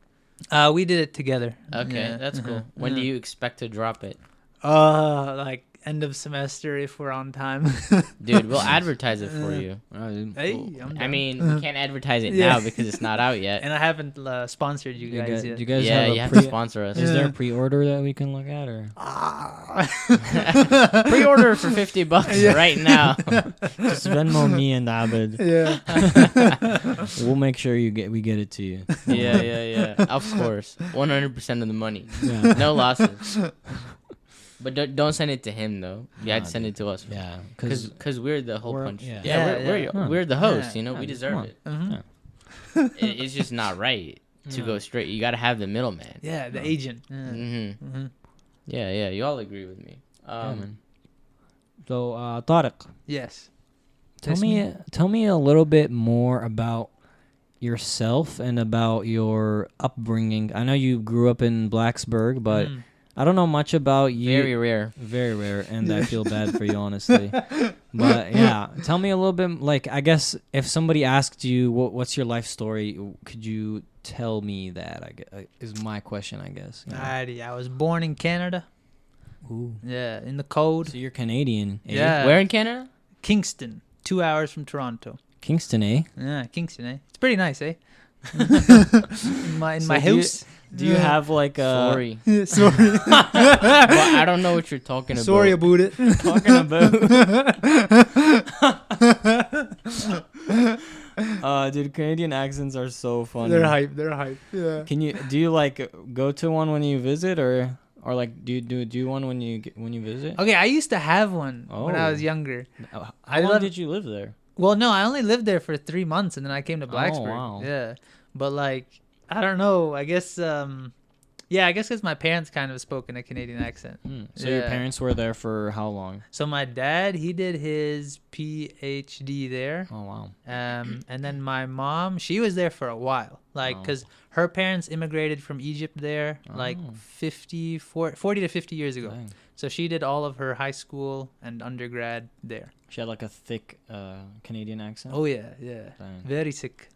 We did it together. Okay, Yeah. that's cool. When do you expect to drop it? Like end of semester if we're on time. Dude, we'll advertise it for you. Hey, I mean, we can't advertise it Yeah. now because it's not out yet. And I haven't sponsored you guys yet. Do you guys Yeah, have you a have to sponsor us. Is there a pre-order that we can look at, or Pre-order for $50 right now. just Venmo me and Abed? Yeah. We'll make sure we get it to you. Yeah. Of course, 100% of the money, Yeah. no losses. But don't send it to him though. You have to send it to us. Yeah, Because we're the whole punch. yeah. We're the host. Yeah. You know, we Yeah, deserve come it. Mhm. It's just not right to go straight. You got to have the middleman. Yeah, the agent. Yeah. Mm-hmm. Yeah. You all agree with me. man. So, Tariq, Yes. tell That's me a little bit more about yourself and about your upbringing. I know you grew up in Blacksburg, but I don't know much about you. Very rare. Very rare, and I feel bad for you, honestly. But yeah, tell me a little bit. Like, I guess if somebody asked you, what's your life story? Could you tell me that? Is my question, I guess. Yeah. Alrighty, I was born in Canada. Ooh. Yeah, in the cold. So you're Canadian, eh? Yeah. Where in Canada? Kingston, 2 hours from Toronto. Kingston, eh? Yeah, Kingston, eh? It's pretty nice, eh? in my So house. Do you have like a Sorry. Sorry. Well, I don't know what you're talking about. Sorry about it. talking about? Dude, Canadian accents are so funny. They're hype. Yeah. Do you like go to one when you visit, or like do you one when you visit? Okay, I used to have one when I Oh. was younger. How long did you live there? Well, no, I only lived there for 3 months, and then I came to Blacksburg. wow. Yeah, but like, I don't know. I guess, I guess because my parents kind of spoke in a Canadian accent. So your Yeah. parents were there for how long? So my dad, he did his PhD there. Oh wow. And then my mom, she was there for a while, like, Oh. because her parents immigrated from Egypt there, like Oh. 40 to 50 years ago. Dang. So she did all of her high school and undergrad there. She had like a thick Canadian accent. Oh yeah, yeah, Dang. very sick.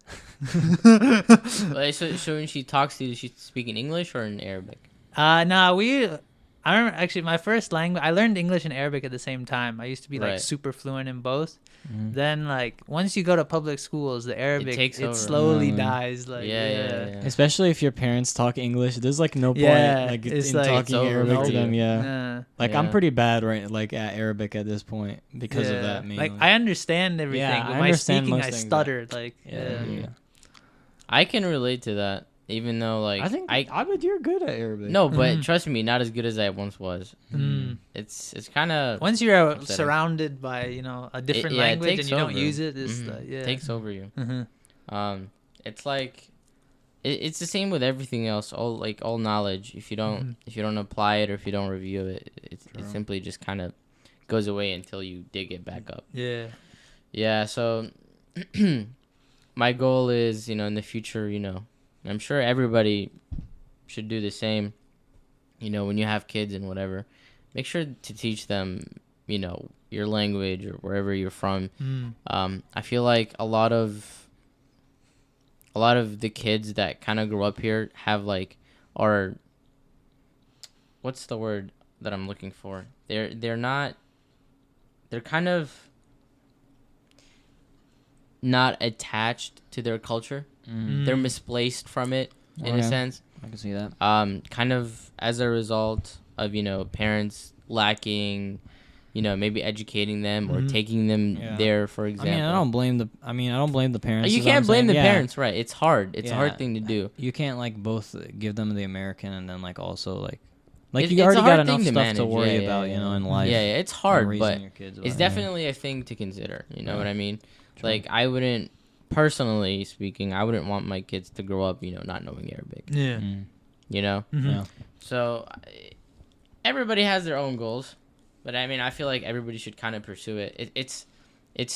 Like, so when she talks to you, does she speak in English or in Arabic? I remember actually my first language. I learned English and Arabic at the same time. I used to be like Right. super fluent in both. Mhm. Then like once you go to public schools, the Arabic takes over. slowly Mm. dies. Like Yeah. Especially if your parents talk English, there's like no point Yeah, like it's in like- talking It's over Arabic for to them. you. Yeah. Like I'm Yeah. pretty bad like at Arabic at this point because of that. Mainly. Like I understand everything, Yeah, but I my understand speaking most I things, stuttered. Like yeah. I can relate to that, even though like I think I bet you're good at Arabic. no, but Mhm. trust me, not as good as I once was. Mm. It's kind of Once you're Upsetting. surrounded by a different yeah, it language and takes you don't over. use it, it's takes over you. Mhm. It's like it's the same with everything else. All knowledge. If you don't apply it or if you don't review it, it simply just kind of goes away until you dig it back up. Yeah. Yeah. So my goal is, in the future, I'm sure everybody should do the same. When you have kids and whatever, make sure to teach them, your language or wherever you're from. I feel like a lot of the kids that kind of grow up here have are what's the word that I'm looking for? They're kind of not attached to their culture. They're misplaced from it in a sense. I can see that. Kind of as a result of parents lacking, maybe educating them or taking them there, for example. I don't blame the parents. You is what can't I'm blame saying. the Yeah. parents, right? It's hard. It's a Yeah. hard thing to do. You can't both give them the American and then also It's you a already hard got enough thing to stuff manage. to worry Yeah, about, yeah. in life. Yeah, it's and hard, raising but your kids, it's whatever. definitely a thing to consider. You know what I mean? True. I wouldn't personally speaking, I wouldn't want my kids to grow up, not knowing Arabic. Yeah. You know. Mhm. Yeah. So everybody has their own goals, but I mean, I feel like everybody should kind of pursue it. It's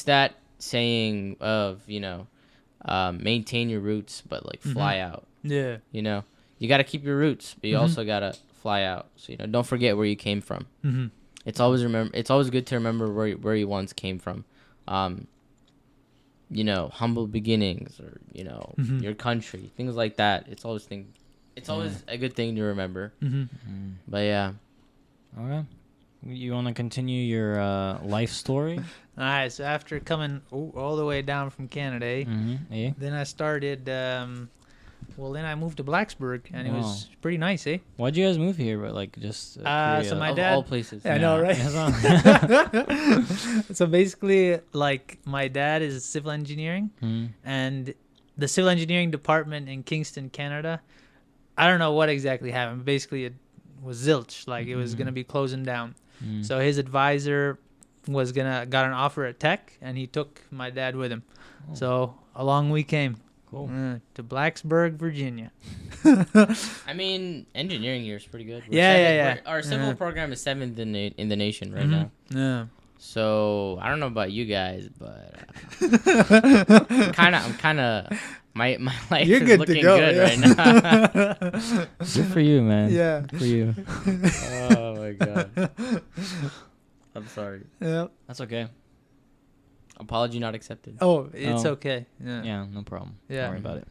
that saying of maintain your roots, but like fly out. Yeah. You got to keep your roots, but you Mhm. also got to fly out. So don't forget where you came from. Mm-hmm. It's always good to remember where you once came from. Humble beginnings, or Mhm. your country, things like that. It's always a good thing to remember. Mm-hmm. But yeah. Okay. You want to continue your life story? All right. So after coming all the way down from Canada, Yeah. then I started. Then I moved to Blacksburg, and it was pretty nice, eh? Why'd you guys move here? But like just So curious. my Of dad- all places. I know, right? So basically, like, my dad is civil engineering, Mm. and the civil engineering department in Kingston, Canada, I don't know what exactly happened. Basically, it was zilch. Like, it was Mhm. gonna be closing down. Mm. So his advisor got an offer at Tech, and he took my dad with him. Oh. So along we came Cool. to Blacksburg, Virginia. I mean, engineering here is pretty good. Yeah. Our civil Yeah. program is 7th in the nation right Mhm. now. Yeah. So I don't know about you guys, but I'm kind of my life You're is good to looking go, good yeah. right now. Good for you, man. Yeah. Good for you. Oh my god. I'm sorry. Yeah. That's okay. Apology not accepted. Oh, it's Oh. okay. Yeah. Yeah, no problem. Yeah. Don't worry about it.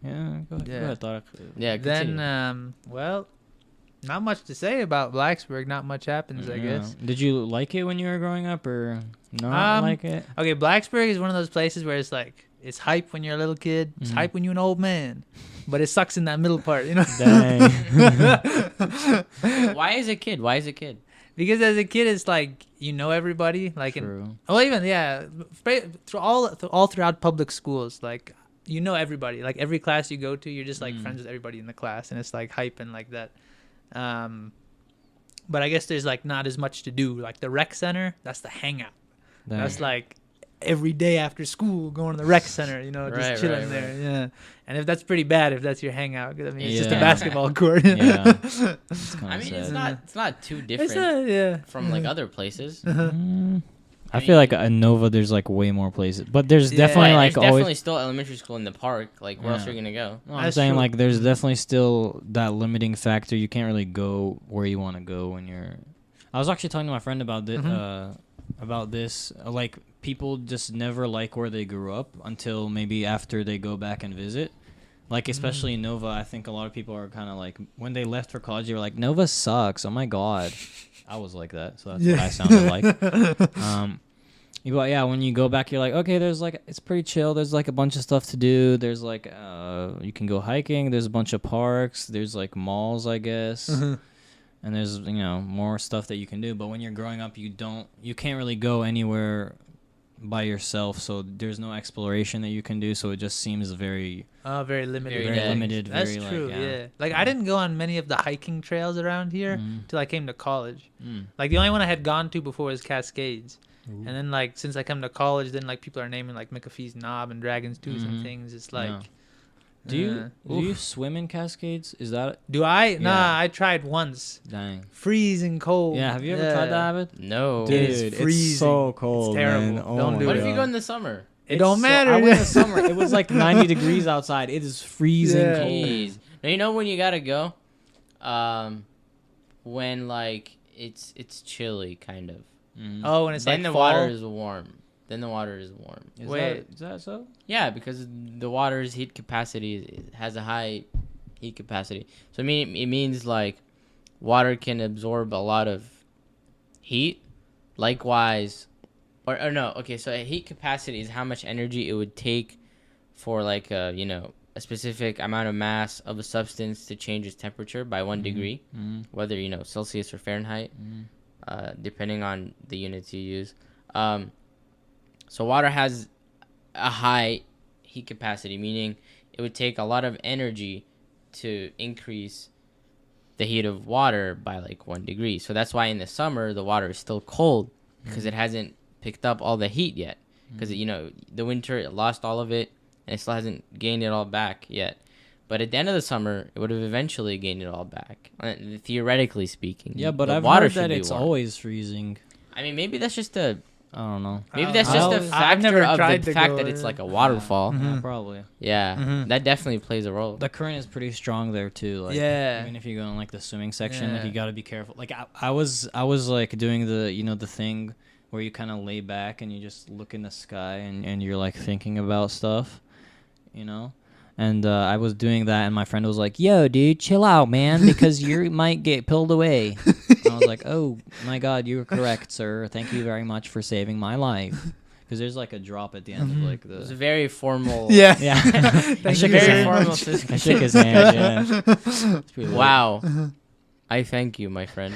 Yeah, go ahead. Yeah. Go ahead, Tarek. Yeah. Continue. Then, not much to say about Blacksburg. Not much happens, I Yeah. guess. Did you like it when you were growing up, or not like it? Okay, Blacksburg is one of those places where it's like, it's hype when you're a little kid. It's Mhm. hype when you're an old man. But it sucks in that middle part, you know? Dang. Why is it kid? Why is it kid? Because as a kid, it's like, everybody. Like, True. all throughout public schools, like, everybody. Like, every class you go to, you're just like Mm. friends with everybody in the class, and it's like hype and like that. But I guess there's like not as much to do. Like the rec center, that's the hangout. Dang. That's like every day after school going to the rec center, just Right, chilling right, there. Yeah. And if that's pretty bad, if that's your hangout, 'cause, I mean, it's just a Yeah. basketball court. Yeah. It's kinda I mean, it's sad. not too It's different yeah. from like other places. Mm. I I feel mean- like at Nova, there's like way more places, but there's Yeah. definitely Right, like there's always. definitely still elementary school in the park. Like, where else Yeah. are you gonna go? No, I'm That's saying true. like there's definitely still that limiting factor. You can't really go where you want to go when you're. I was actually talking to my friend about this. About this, like people just never like where they grew up until maybe after they go back and visit. Like especially in Nova, I think a lot of people are kind of like when they left for college, they were like, "Nova sucks." Oh my god, I was like that, so that's what I sounded like. But yeah, when you go back, you're like, okay, there's like it's pretty chill. There's like a bunch of stuff to do. There's like you can go hiking. There's a bunch of parks. There's like malls, I guess. And there's more stuff that you can do. But when you're growing up, you can't really go anywhere by yourself. So there's no exploration that you can do. So it just seems very Very limited. Very very limited. That's very true. like Yeah. Like I didn't go on many of the hiking trails around here Mm. till I came to college. Mm. Like the only one I had gone to before was Cascades. Ooh. And then like since I come to college, then like people are naming like McAfee's Knob and Dragon's Tooth and Mhm. things. It's like, Yeah. Do you oof. swim in Cascades? Is that Do I? Nah, Yeah. I tried once. dang? Freezing cold. Yeah, have you ever tried that, Abed? No. Dude, it is it's freezing. so cold, terrible. man. Oh Don't my do What it. if you God. go in the summer? It don't matter. I went in the summer. It was like 90 degrees outside. It is freezing Yeah. cold. Jeez. Now you know when you gotta go, when like it's chilly kind of. Mhm. Oh, and it's Then like the fall? water is warm. Then the water is warm. Is Wait. is that so? Yeah, because the water's heat capacity it has a high heat capacity. So I mean it means like water can absorb a lot of heat. Likewise, or no, okay. So a heat capacity is how much energy it would take for like a specific amount of mass of a substance to change its temperature by 1 degree, whether Celsius or Fahrenheit, depending on the units you use. So water has a high heat capacity, meaning it would take a lot of energy to increase the heat of water by like 1 degree. So that's why in the summer the water is still cold because it hasn't picked up all the heat yet. Because the winter it lost all of it, and it still hasn't gained it all back yet. But at the end of the summer, it would have eventually gained it all back, theoretically speaking. Yeah, but the I've water heard should that be it's warm. always freezing. I mean, maybe that's just a I don't know. maybe I that's don't just know. a I've factor never of tried the to fact go that it's in. like a waterfall. Mhm. Yeah, probably. Yeah, Mhm. that definitely plays a role. The current is pretty strong there too. Like, Yeah. even if you go in like the swimming section, like Yeah. you gotta be careful. Like I was like doing the the thing where you kind of lay back and you just look in the sky and you're like thinking about stuff, And I was doing that, and my friend was like, "Yo, dude, chill out, man, because you might get pulled away." And I was like, "Oh my God, you're correct, sir. Thank you very much for saving my life." Because there's like a drop at the end of like It was a the. very formal. Yeah. Yeah. I Thank shook you his very hand. much. I shook his hand. Yeah. It's pretty lit. Wow. I thank you, my friend.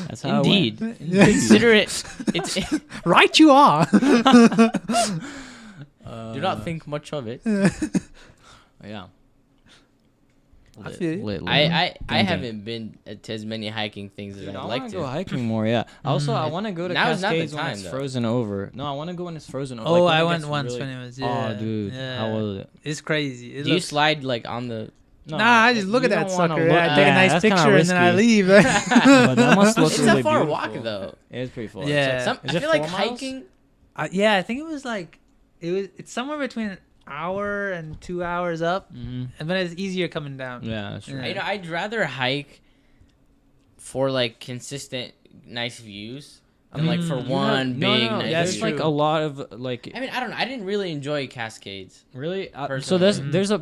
That's how Indeed. It went. Consider it. It's. Right you are. Do not think much of it. Yeah. I feel you. Lit. I Ding, haven't been to as many hiking things as Dude, I'd I like want to. to go hiking more. Yeah. Also, I Mm. want to go to Now is not the Cascades when time, it's though. frozen over. No, I want to go when it's frozen over. Oh, like, when I it went gets once really- when it was. Yeah. Oh, dude, Yeah. how was it? It's crazy. It Do you looks- slide like on the? No, Nah, I just look at you that don't wanna sucker. look- I take a yeah, nice that's kinda picture and then I risky. leave. But that must look It's really a far beautiful. walk though. It's pretty far. Yeah. Some, Is I it feel like 4 miles? hiking. Yeah, I think it was like it's somewhere between an hour and 2 hours up, Mm-hmm. and then it's easier coming down. Yeah, that's true. Yeah. I'd rather hike for like consistent nice views than like for one big nice that's There's view. true. like a lot of like. I mean, I don't know. I didn't really enjoy Cascades. Really? So Personally. there's a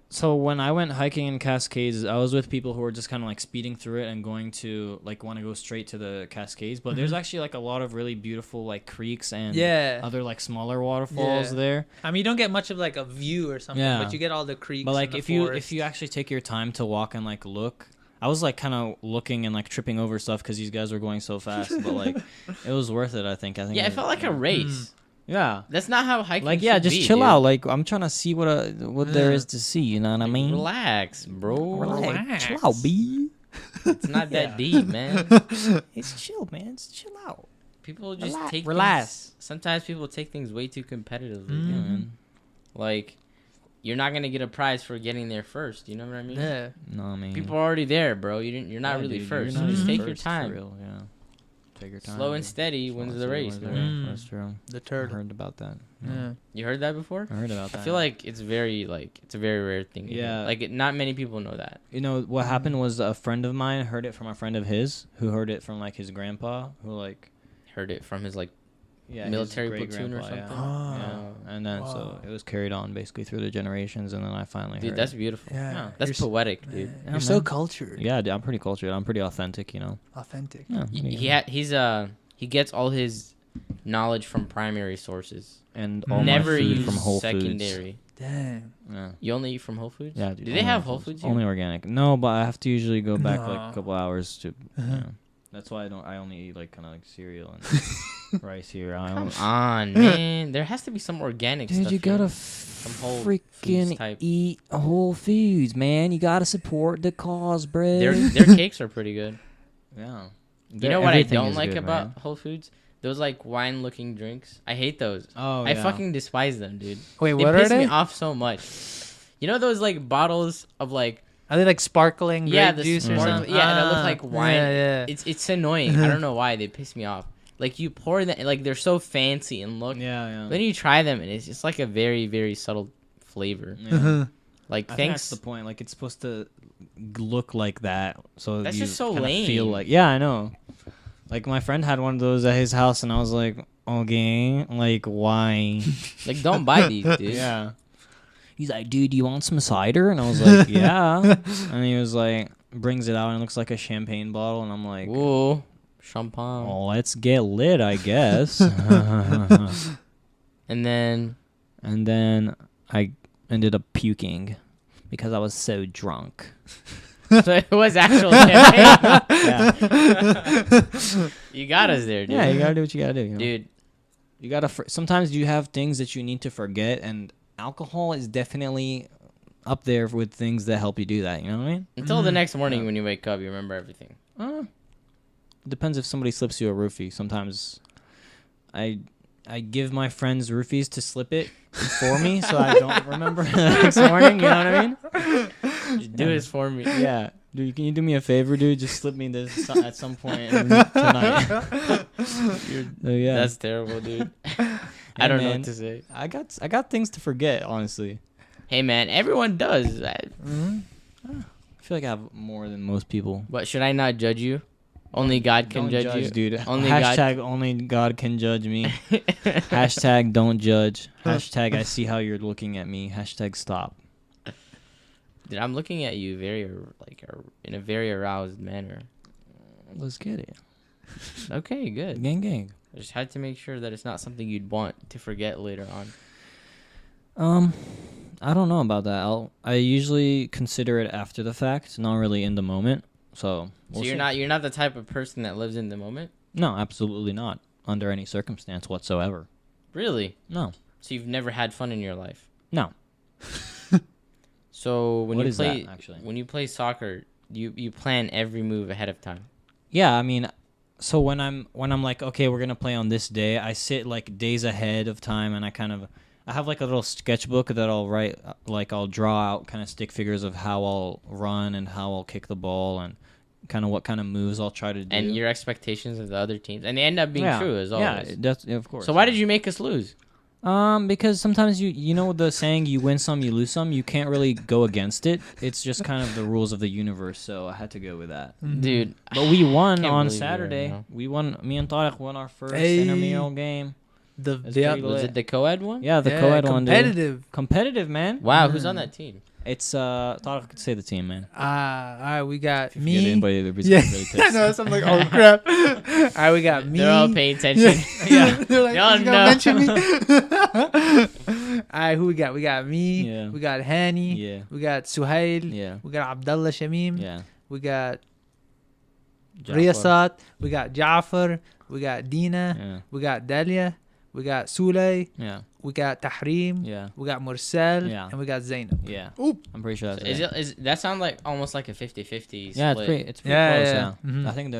so when I went hiking in Cascades, I was with people who were just kind of like speeding through it and going to like want to go straight to the Cascades, but there's actually like a lot of really beautiful like creeks and Yeah. other like smaller waterfalls there. I mean, you don't get much of like a view or something, Yeah. but you get all the creeks. But like and the if you forest. actually take your time to walk and like look, I was like kind of looking and like tripping over stuff because these guys were going so fast, but like it was worth it. I think. Yeah, it felt like a race. Yeah. That's not how hiking. Like yeah, should just be, chill dude. out. Like I'm trying to see what there Yeah. is to see. You know what I Like, mean? relax, bro. Relax. Chill out, B. It's not that deep, man. It's chill, man. It's chill out. People just take Relax. things- sometimes people take things way too competitively. Mm. Yeah, dude. man. Like, you're not gonna get a prize for getting there first. You know what I mean? yeah. No, I mean. People are already there, bro. You're not yeah, really dude, first. You're not Just even take your first, for time. real, yeah. Take your time. Slow and steady wins the race, Wins the man. Mm. That's true. The I turtle. heard about that. Yeah. You heard that before? I heard about that. I feel like it's a very rare thing. Yeah. Like not many people know that. You know what happened was a friend of mine heard it from a friend of his who heard it from like his grandpa who like Heard it from his like his military platoon or great-grandpa, something. Oh. Yeah. And then so Wow. it was carried on basically through the generations, and then I finally Dude, heard that's it. beautiful. Yeah. That's You're poetic, s- dude. You're Yeah, so man. cultured. Yeah, dude, I'm pretty cultured. I'm pretty authentic, you know. Authentic. Yeah, He gets all his knowledge from primary sources. and all Never my food use from Whole secondary. Damn. Foods. Yeah. You only eat from Whole Foods? Yeah, dude. Do they only have Whole Foods here? Only organic. No, but I have to usually go back like No. a couple hours to. Uh-huh. Yeah. That's why I only eat like kind of like cereal and rice here. I Come don't. on, man. There has to be some organic Dude, stuff. you gotta here. Whole Foods freaking type. eat Whole Foods, man. You gotta support the cause, bro. Their cakes are pretty good. Yeah. You know what I don't like about Whole Foods? Those like wine-looking drinks. I hate those. Oh, I fucking despise them, dude. Wait, They what piss are me they? off so much. You know those like bottles of like Are they like sparkling grape yeah, the juice or sparkling- something? yeah, and it look Ah, like wine. Yeah, yeah. It's annoying. I don't know why they piss me off. Like you pour them, like they're so fancy and look. Yeah. Then you try them and it's just like a very very subtle flavor. Yeah. Like I think thanks. that's the point. Like it's supposed to look like that, so That's you just so kinda feel lame. like. Yeah, I know. Like my friend had one of those at his house, and I was like, okay, like why? Like don't buy these, dude. Yeah. He's like, dude, you want some cider? And I was like, yeah. And he was like, brings it out and it looks like a champagne bottle, and I'm like, Ooh, champagne. oh, let's get lit, I guess. And then And then I ended up puking because I was so drunk. so it was actual champagne. Yeah. You got us there, dude. Yeah, you gotta do what you gotta do. You know? Dude, You gotta. Sometimes you have things that you need to forget, and alcohol is definitely up there with things that help you do that. You know what I mean? until the next morning Yeah. when you wake up, you remember everything. Depends if somebody slips you a roofie. Sometimes, I I give my friends roofies to slip it for me, so I don't remember next morning. You know what I mean? Just do this for me. Yeah. Dude, can you do me a favor, dude? Just slip me this at some point tonight. So, yeah. That's terrible, dude. Hey, I don't know man, what to say. I got things to forget, honestly. Hey, man, everyone does. I feel like I have more than most people. But should I not judge you? Only God can Don't judge you, dude. Only Hashtag only God can judge me. Hashtag don't judge. Hashtag I see how you're looking at me. Hashtag stop. Dude, I'm looking at you in a very aroused manner. Let's get it. Okay, good. Gang gang. I just had to make sure that it's not something you'd want to forget later on. I don't know about that. I usually consider it after the fact, not really in the moment. So So you're not the type of person that lives in the moment? No, absolutely not. Under any circumstance whatsoever. Really? No. So you've never had fun in your life? No. So when What you is play that, actually? when you play soccer, you plan every move ahead of time. Yeah, I mean, so when I'm like, okay, we're gonna play on this day, I sit like days ahead of time, and I have like a little sketchbook that I'll write, like I'll draw out kind of stick figures of how I'll run and how I'll kick the ball and kind of what kind of moves I'll try to do. And your expectations of the other teams, and they end up being true as always. Yeah, that's of course. So why did you make us lose? Because sometimes you know the saying, you win some, you lose some. You can't really go against it. It's just kind of the rules of the universe. So I had to go with that. Dude, But we won Can't on believe you right Saturday. now. We won. Me and Tarek won our first Hey. intramural game. The It's yeah, pretty was lit. it the co-ed one? Yeah, the co-ed one, dude. competitive. Competitive, man. Wow, who's on that team? It's Tarek could say the team, man. All right, we got If you get me. anybody that Yeah, really pissed. I know. So I'm like, oh crap. All right, we got me. They're all paying attention. Yeah, they're like, Y'all you gonna know. mention me? All right, who we got? We got me. Yeah. We got Hani. Yeah. We got Suhail. Yeah. We got Abdullah Shamim. Yeah. We got Jafar. Riyasat. We got Jafar. We got Dina. Yeah. We got Dalia. We got Sulay. Yeah. We got Tahrim. Yeah. We got Mursal. Yeah. And we got Zainab. Yeah. Oop. I'm pretty sure that's Is that sound like almost like a 50-50 split? Yeah, it's pretty Yeah, close. yeah. Yeah. Mhm. I think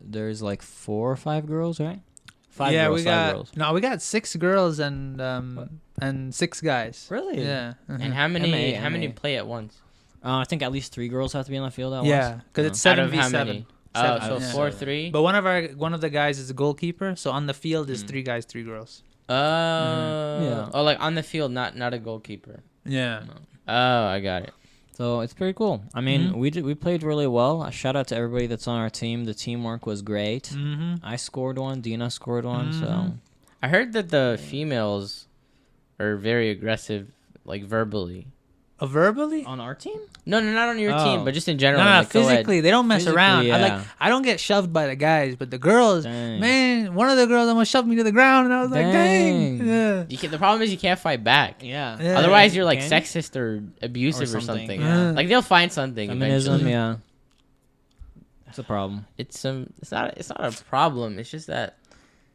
there's like 4 or 5 girls, right? 5 yeah, girls. we 5 got girls. no, we got 6 girls and 6 guys. Really? Yeah. And how many MA. play at once? I think at least 3 girls have to be on the field at Yeah, once. because it's Out of 7v7. how many? Oh, Seven. so Yeah. 4-3. But one of the guys is a goalkeeper, so on the field is 3 guys, 3 girls. Yeah. Oh, like on the field, not a goalkeeper. Yeah. Oh, I got it. So it's pretty cool. I mean, Mhm. we played really well. A shout out to everybody that's on our team. The teamwork was great. Mm-hmm. I scored one. Dina scored one. So Mhm. I heard that the females are very aggressive, like verbally. Verbally? on our team. No, not on your Oh. team, but just in general. No, in the co-ed. physically they don't mess Physically, around. yeah. I don't get shoved by the guys, but the girls, Dang. man, one of the girls almost shoved me to the ground, and I was like, dang. Dang. Yeah. The problem is you can't fight back. Yeah. Yeah. Otherwise, you're like Can you? sexist or abusive or something. Yeah. Like they'll find something Feminism. eventually. Yeah. It's a problem. It's not a problem. It's just that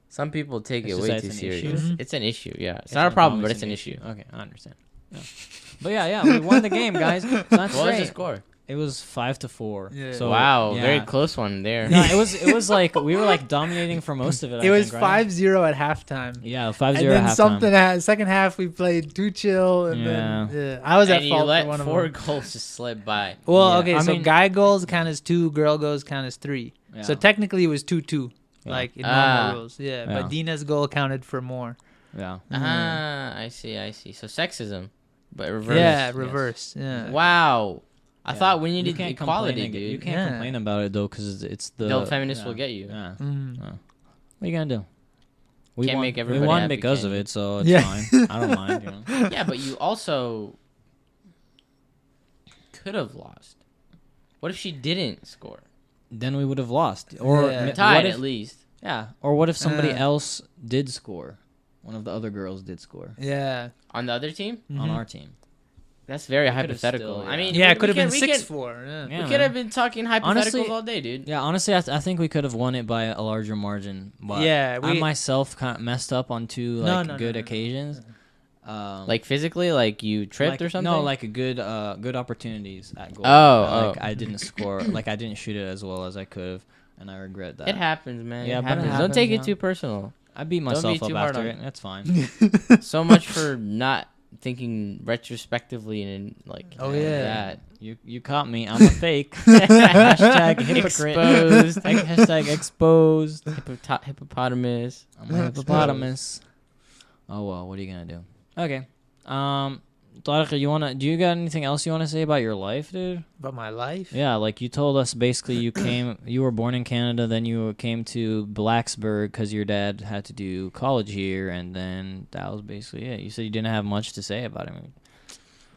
some people take It's it just way that too it's an serious. issue? Mhm. It's an issue. Yeah, it's not a problem, but it's an issue. Okay, I understand. Yeah. But yeah, we won the game, guys. So that's What was the great. score? It was 5-4. Yeah. So Wow, yeah. very close one there. No, it was like we were like dominating for most of it. It was 5-0 5-0 at halftime. Yeah, 5-0 And then at halftime. something second half we played too chill, and then I was at And you fault for let one of 4 them. goals just slip by. Well, Yeah. okay, I so mean- guy goals count as 2, girl goals count as 3. So Yeah. technically it was 2-2, Yeah. like in Ah. normal rules. Yeah, Yeah. but Dina's goal counted for more. Yeah. Ah, I see. So sexism, but reverse. Yeah, yes. reverse. Yeah. Wow. I Yeah. thought we You needed can't equality, complain dude. You can't Yeah. complain about it though, because it's the The feminists yeah. will get you. Yeah. Mm. What are you gonna do? We Can't won, make we everybody won happy, because can of you? it, so it's Yeah. fine. I don't mind. You know? Yeah, but you also could have lost. What if she didn't score? Then we would have lost, or Yeah. Tied what at if, least. yeah, or what if somebody Uh. else did score? One of the other girls did score Yeah. On the other team? on Mhm. our team. That's very could've hypothetical. still, I yeah. mean, Yeah, we- it could have we been we 6-4. Yeah. Yeah, We man. could have been talking hypotheticals Honestly- all day, dude. Yeah, honestly, I think we could have won it by a larger margin. But Yeah, I we- myself kind of messed up on 2 No, like no, no, good no, no. occasions. Like physically, like you tripped or something? No, like a good opportunities at goal. Oh, Like I didn't score. Like I didn't shoot it as well as I could have, and I regret that. it happens, man. Yeah, It but it happens. Don't happens, take it yeah. too personal. I beat be myself up too hard after on it. That's fine. So much for not thinking retrospectively and like. Oh, yeah. That. You caught me. I'm a fake. Hashtag hypocrite. Exposed. Hashtag exposed. Hippopotamus. I'm a hippopotamus. Oh well, what are you gonna do? Okay. Tariq, do you got anything else you wanna say about your life, dude? About my life? Yeah, like you told us basically you were born in Canada, then you came to Blacksburg because your dad had to do college here, and then that was basically it. You said you didn't have much to say about it.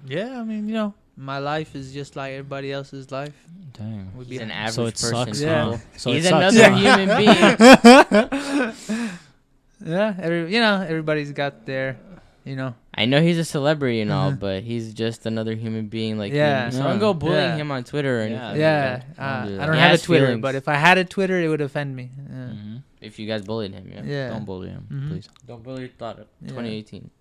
Yeah, I mean, you know, my life is just like everybody else's life. Dang. Would He's be an So average it person. sucks, Yeah. huh? So He's it sucks, another huh? human being. Yeah, everybody's got their, you know. I know he's a celebrity and all, but he's just another human being like Yeah. me. So don't go bullying Yeah. him on Twitter or Yeah. anything. Yeah, Don't do that. I don't He have a has Twitter, feelings. but if I had a Twitter, it would offend me. Yeah. Mhm. If you guys bullied him, yeah. Yeah. Don't bully him, Mhm. please. Don't bully thought it. Yeah. 2018.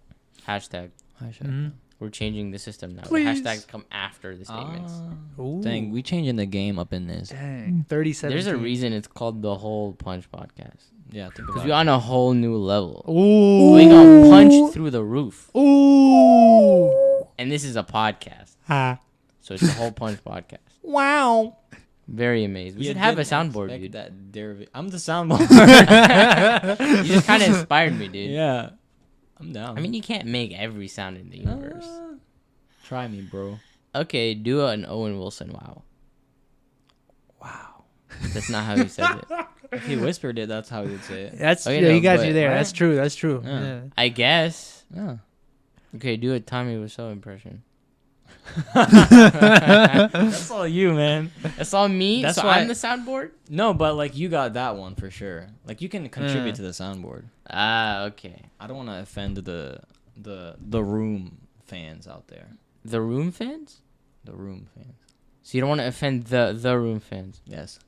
Hashtag. Mhm. We're changing the system now. Please. The hashtags come after the statements. Ooh. Dang, we changing the game up in this. Dang. 37. There's a reason it's called the Whole Punch Podcast. Yeah, think Because about we're it. on a whole new level. Ooh. We gonna punch through the roof. Ooh. And this is a podcast. Ha. So it's the Whole Punch Podcast. Wow. Very amazed. We You should have a didn't soundboard, expect dude. That derivative. I'm the soundboard. You just kind of inspired me, dude. Yeah, I'm down. I mean, you can't make every sound in the universe. Try me, bro. Okay, do an Owen Wilson wow. Wow. That's not how he said it. If he whispered it, that's how he would say it. That's Okay, yeah, no, you got but- you there. Right? That's true. That's true. Yeah. Yeah. I guess. Yeah. Okay, do a Tommy Wiseau impression. That's all you, man. That's all me. That's so why- I'm the soundboard. No, but like you got that one for sure. Like you can contribute Yeah. to the soundboard. Ah, okay. I don't want to offend the room fans out there. The Room fans. The room fans. So you don't want to offend the Room fans. Yes.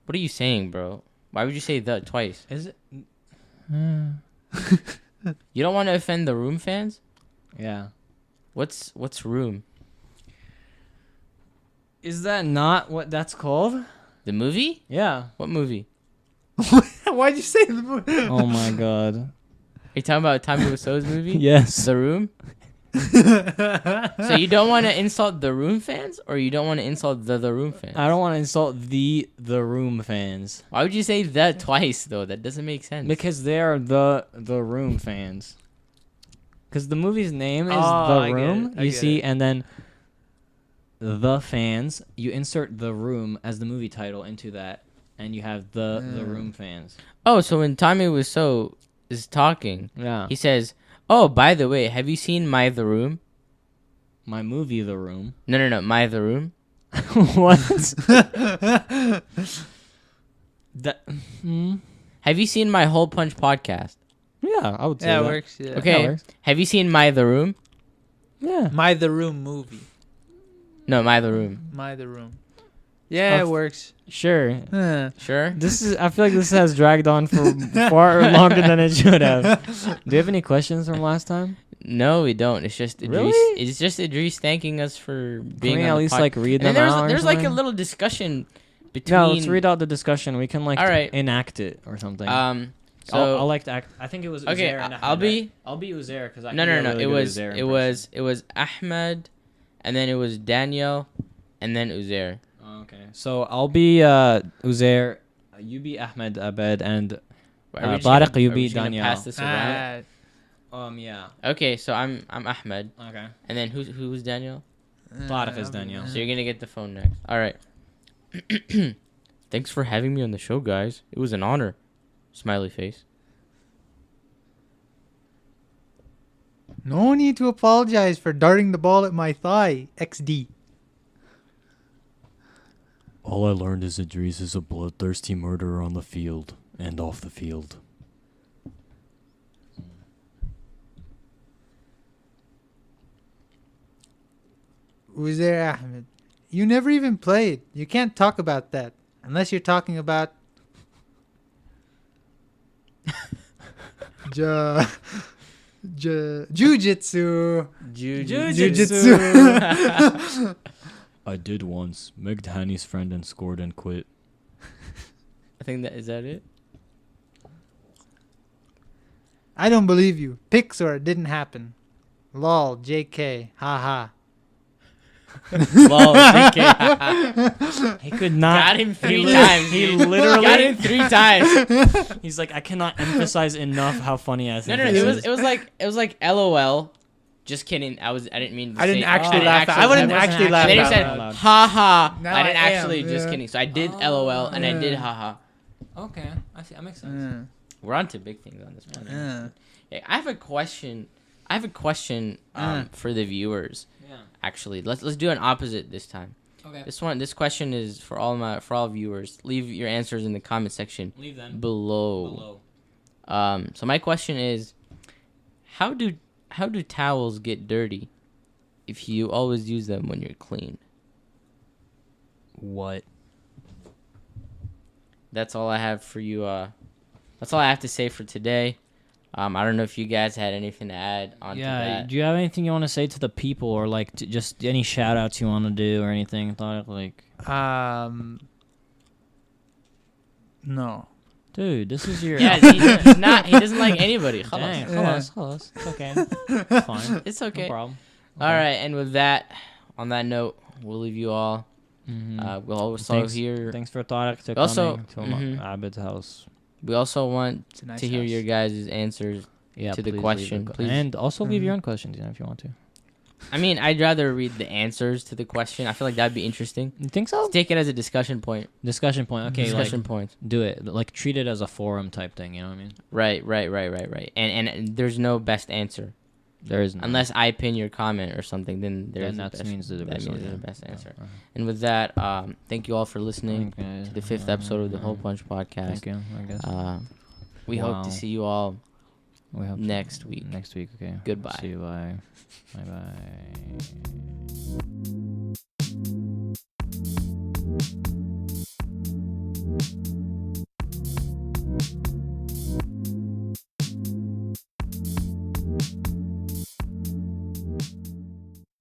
What are you saying, bro? Why would you say the twice? Is it? You don't want to offend the Room fans. Yeah. What's Room? Is that not what that's called? The movie? Yeah. What movie? Why'd you say the movie? Oh my god. Are you talking about Tommy Wiseau's movie? Yes. The Room. So you don't want to insult the Room fans, or you don't want to insult the Room fans? I don't want to insult the room fans Why would you say that twice though? That doesn't make sense. because they are the room fans. Because the movie's name is Oh, I The get Room, it. I you get see, it. and then the fans. You insert The Room as the movie title into that, and you have the room fans. Oh, so when Tommy Wiseau is talking, Yeah. he says, "Oh, by the way, have you seen My The Room?" My movie, The Room. No, My The Room. What? That. Have you seen my Whole Punch podcast? Yeah, I would say Yeah, it that. works. Yeah. Okay. that works. Have you seen My The Room? Yeah. My The Room movie. No, My The Room. My The Room. Yeah, it works. Sure. Sure. This is. I feel like this has dragged on for far longer than it should have. Do you have any questions from last time? No, we don't. It's just Idris. Really? It's just Idris thanking us for Can being we on at the least pod- like read And them then out? or there's like a something? little discussion between. No, let's read out the discussion. We can like All right. enact it or something. So I'll like to act. I think it was Uzair okay, and I'll Ahmed, be. right? I'll be Uzair because I No, can no, do a no. really It good was Uzair it impression. was Ahmed, and then it was Daniel, and then Uzair. Oh, okay, so I'll be Uzair, you be Ahmed Abed, and Are we just Tariq, gonna- you are we be just gonna Daniel. Pass this around? yeah. Okay, so I'm Ahmed, Okay. and then who's Daniel? Tariq is Daniel. So you're gonna get the phone next. All right. Thanks for having me on the show, guys. It was an honor. Smiley face. No need to apologize for darting the ball at my thigh. XD. All I learned is Idris is a bloodthirsty murderer on the field and off the field. Uzair Ahmed. You never even played. You can't talk about that. Unless you're talking about... Jiu-jitsu. Jiu-jitsu. I did once. Megged Hanny's friend and scored and quit. I think that is that it. I don't believe you. Pixar, it didn't happen. Lol, JK, haha. Lol, JK. He could not. Got him 3 times. He dude. literally got him 3 times. He's like, I cannot emphasize enough how funny I think. No. It was like LOL. Just kidding. I didn't mean to I didn't say. actually I laugh. I wouldn't actually laugh. And then he out said, loud. ha ha. Now I didn't I am, actually, just yeah. kidding. So I did LOL and I did ha ha. Okay, I see. That makes sense. We're on to big things on this one. Yeah. Hey, I have a question. For the viewers. Yeah. Actually, let's do an opposite this time. Okay. This question is for all viewers. Leave your answers in the comment section Leave them below. So my question is, how do towels get dirty if you always use them when you're clean? What? That's all I have for you. That's all I have to say for today. I don't know if you guys had anything to add onto that. Do you have anything you want to say to the people, or like just any shout outs you want to do or anything? No. Dude, this is your. Yeah, he's not. He doesn't like anybody. Dang, Khalas. خلاص. It's okay. It's fine. It's okay. No problem. All right, and with that, on that note, we'll leave you all. Mm-hmm. We'll also hear. Thanks for Tarek to Also- coming to Abed's house. We also want It's a nice to hear house. your guys' answers. Yeah, To the please leave question, a- please. and also leave Mhm. your own questions, if you want to. I mean, I'd rather read the answers to the question. I feel like that'd be interesting. You think so? Let's take it as a discussion point. Discussion point. Okay, Discussion like point. do it. Like treat it as a forum type thing. You know what I mean? Right. And there's no best answer. There is no. Unless I pin your comment or something, then there's then the that best, means the that best. means yeah. the best answer. Uh-huh. And with that, thank you all for listening Okay. to the 5th episode of the Whole Punch podcast. Thank you. I guess. We hope Wow. to see you all we hope next week. Next week. Okay. Goodbye. See you. Bye. Bye.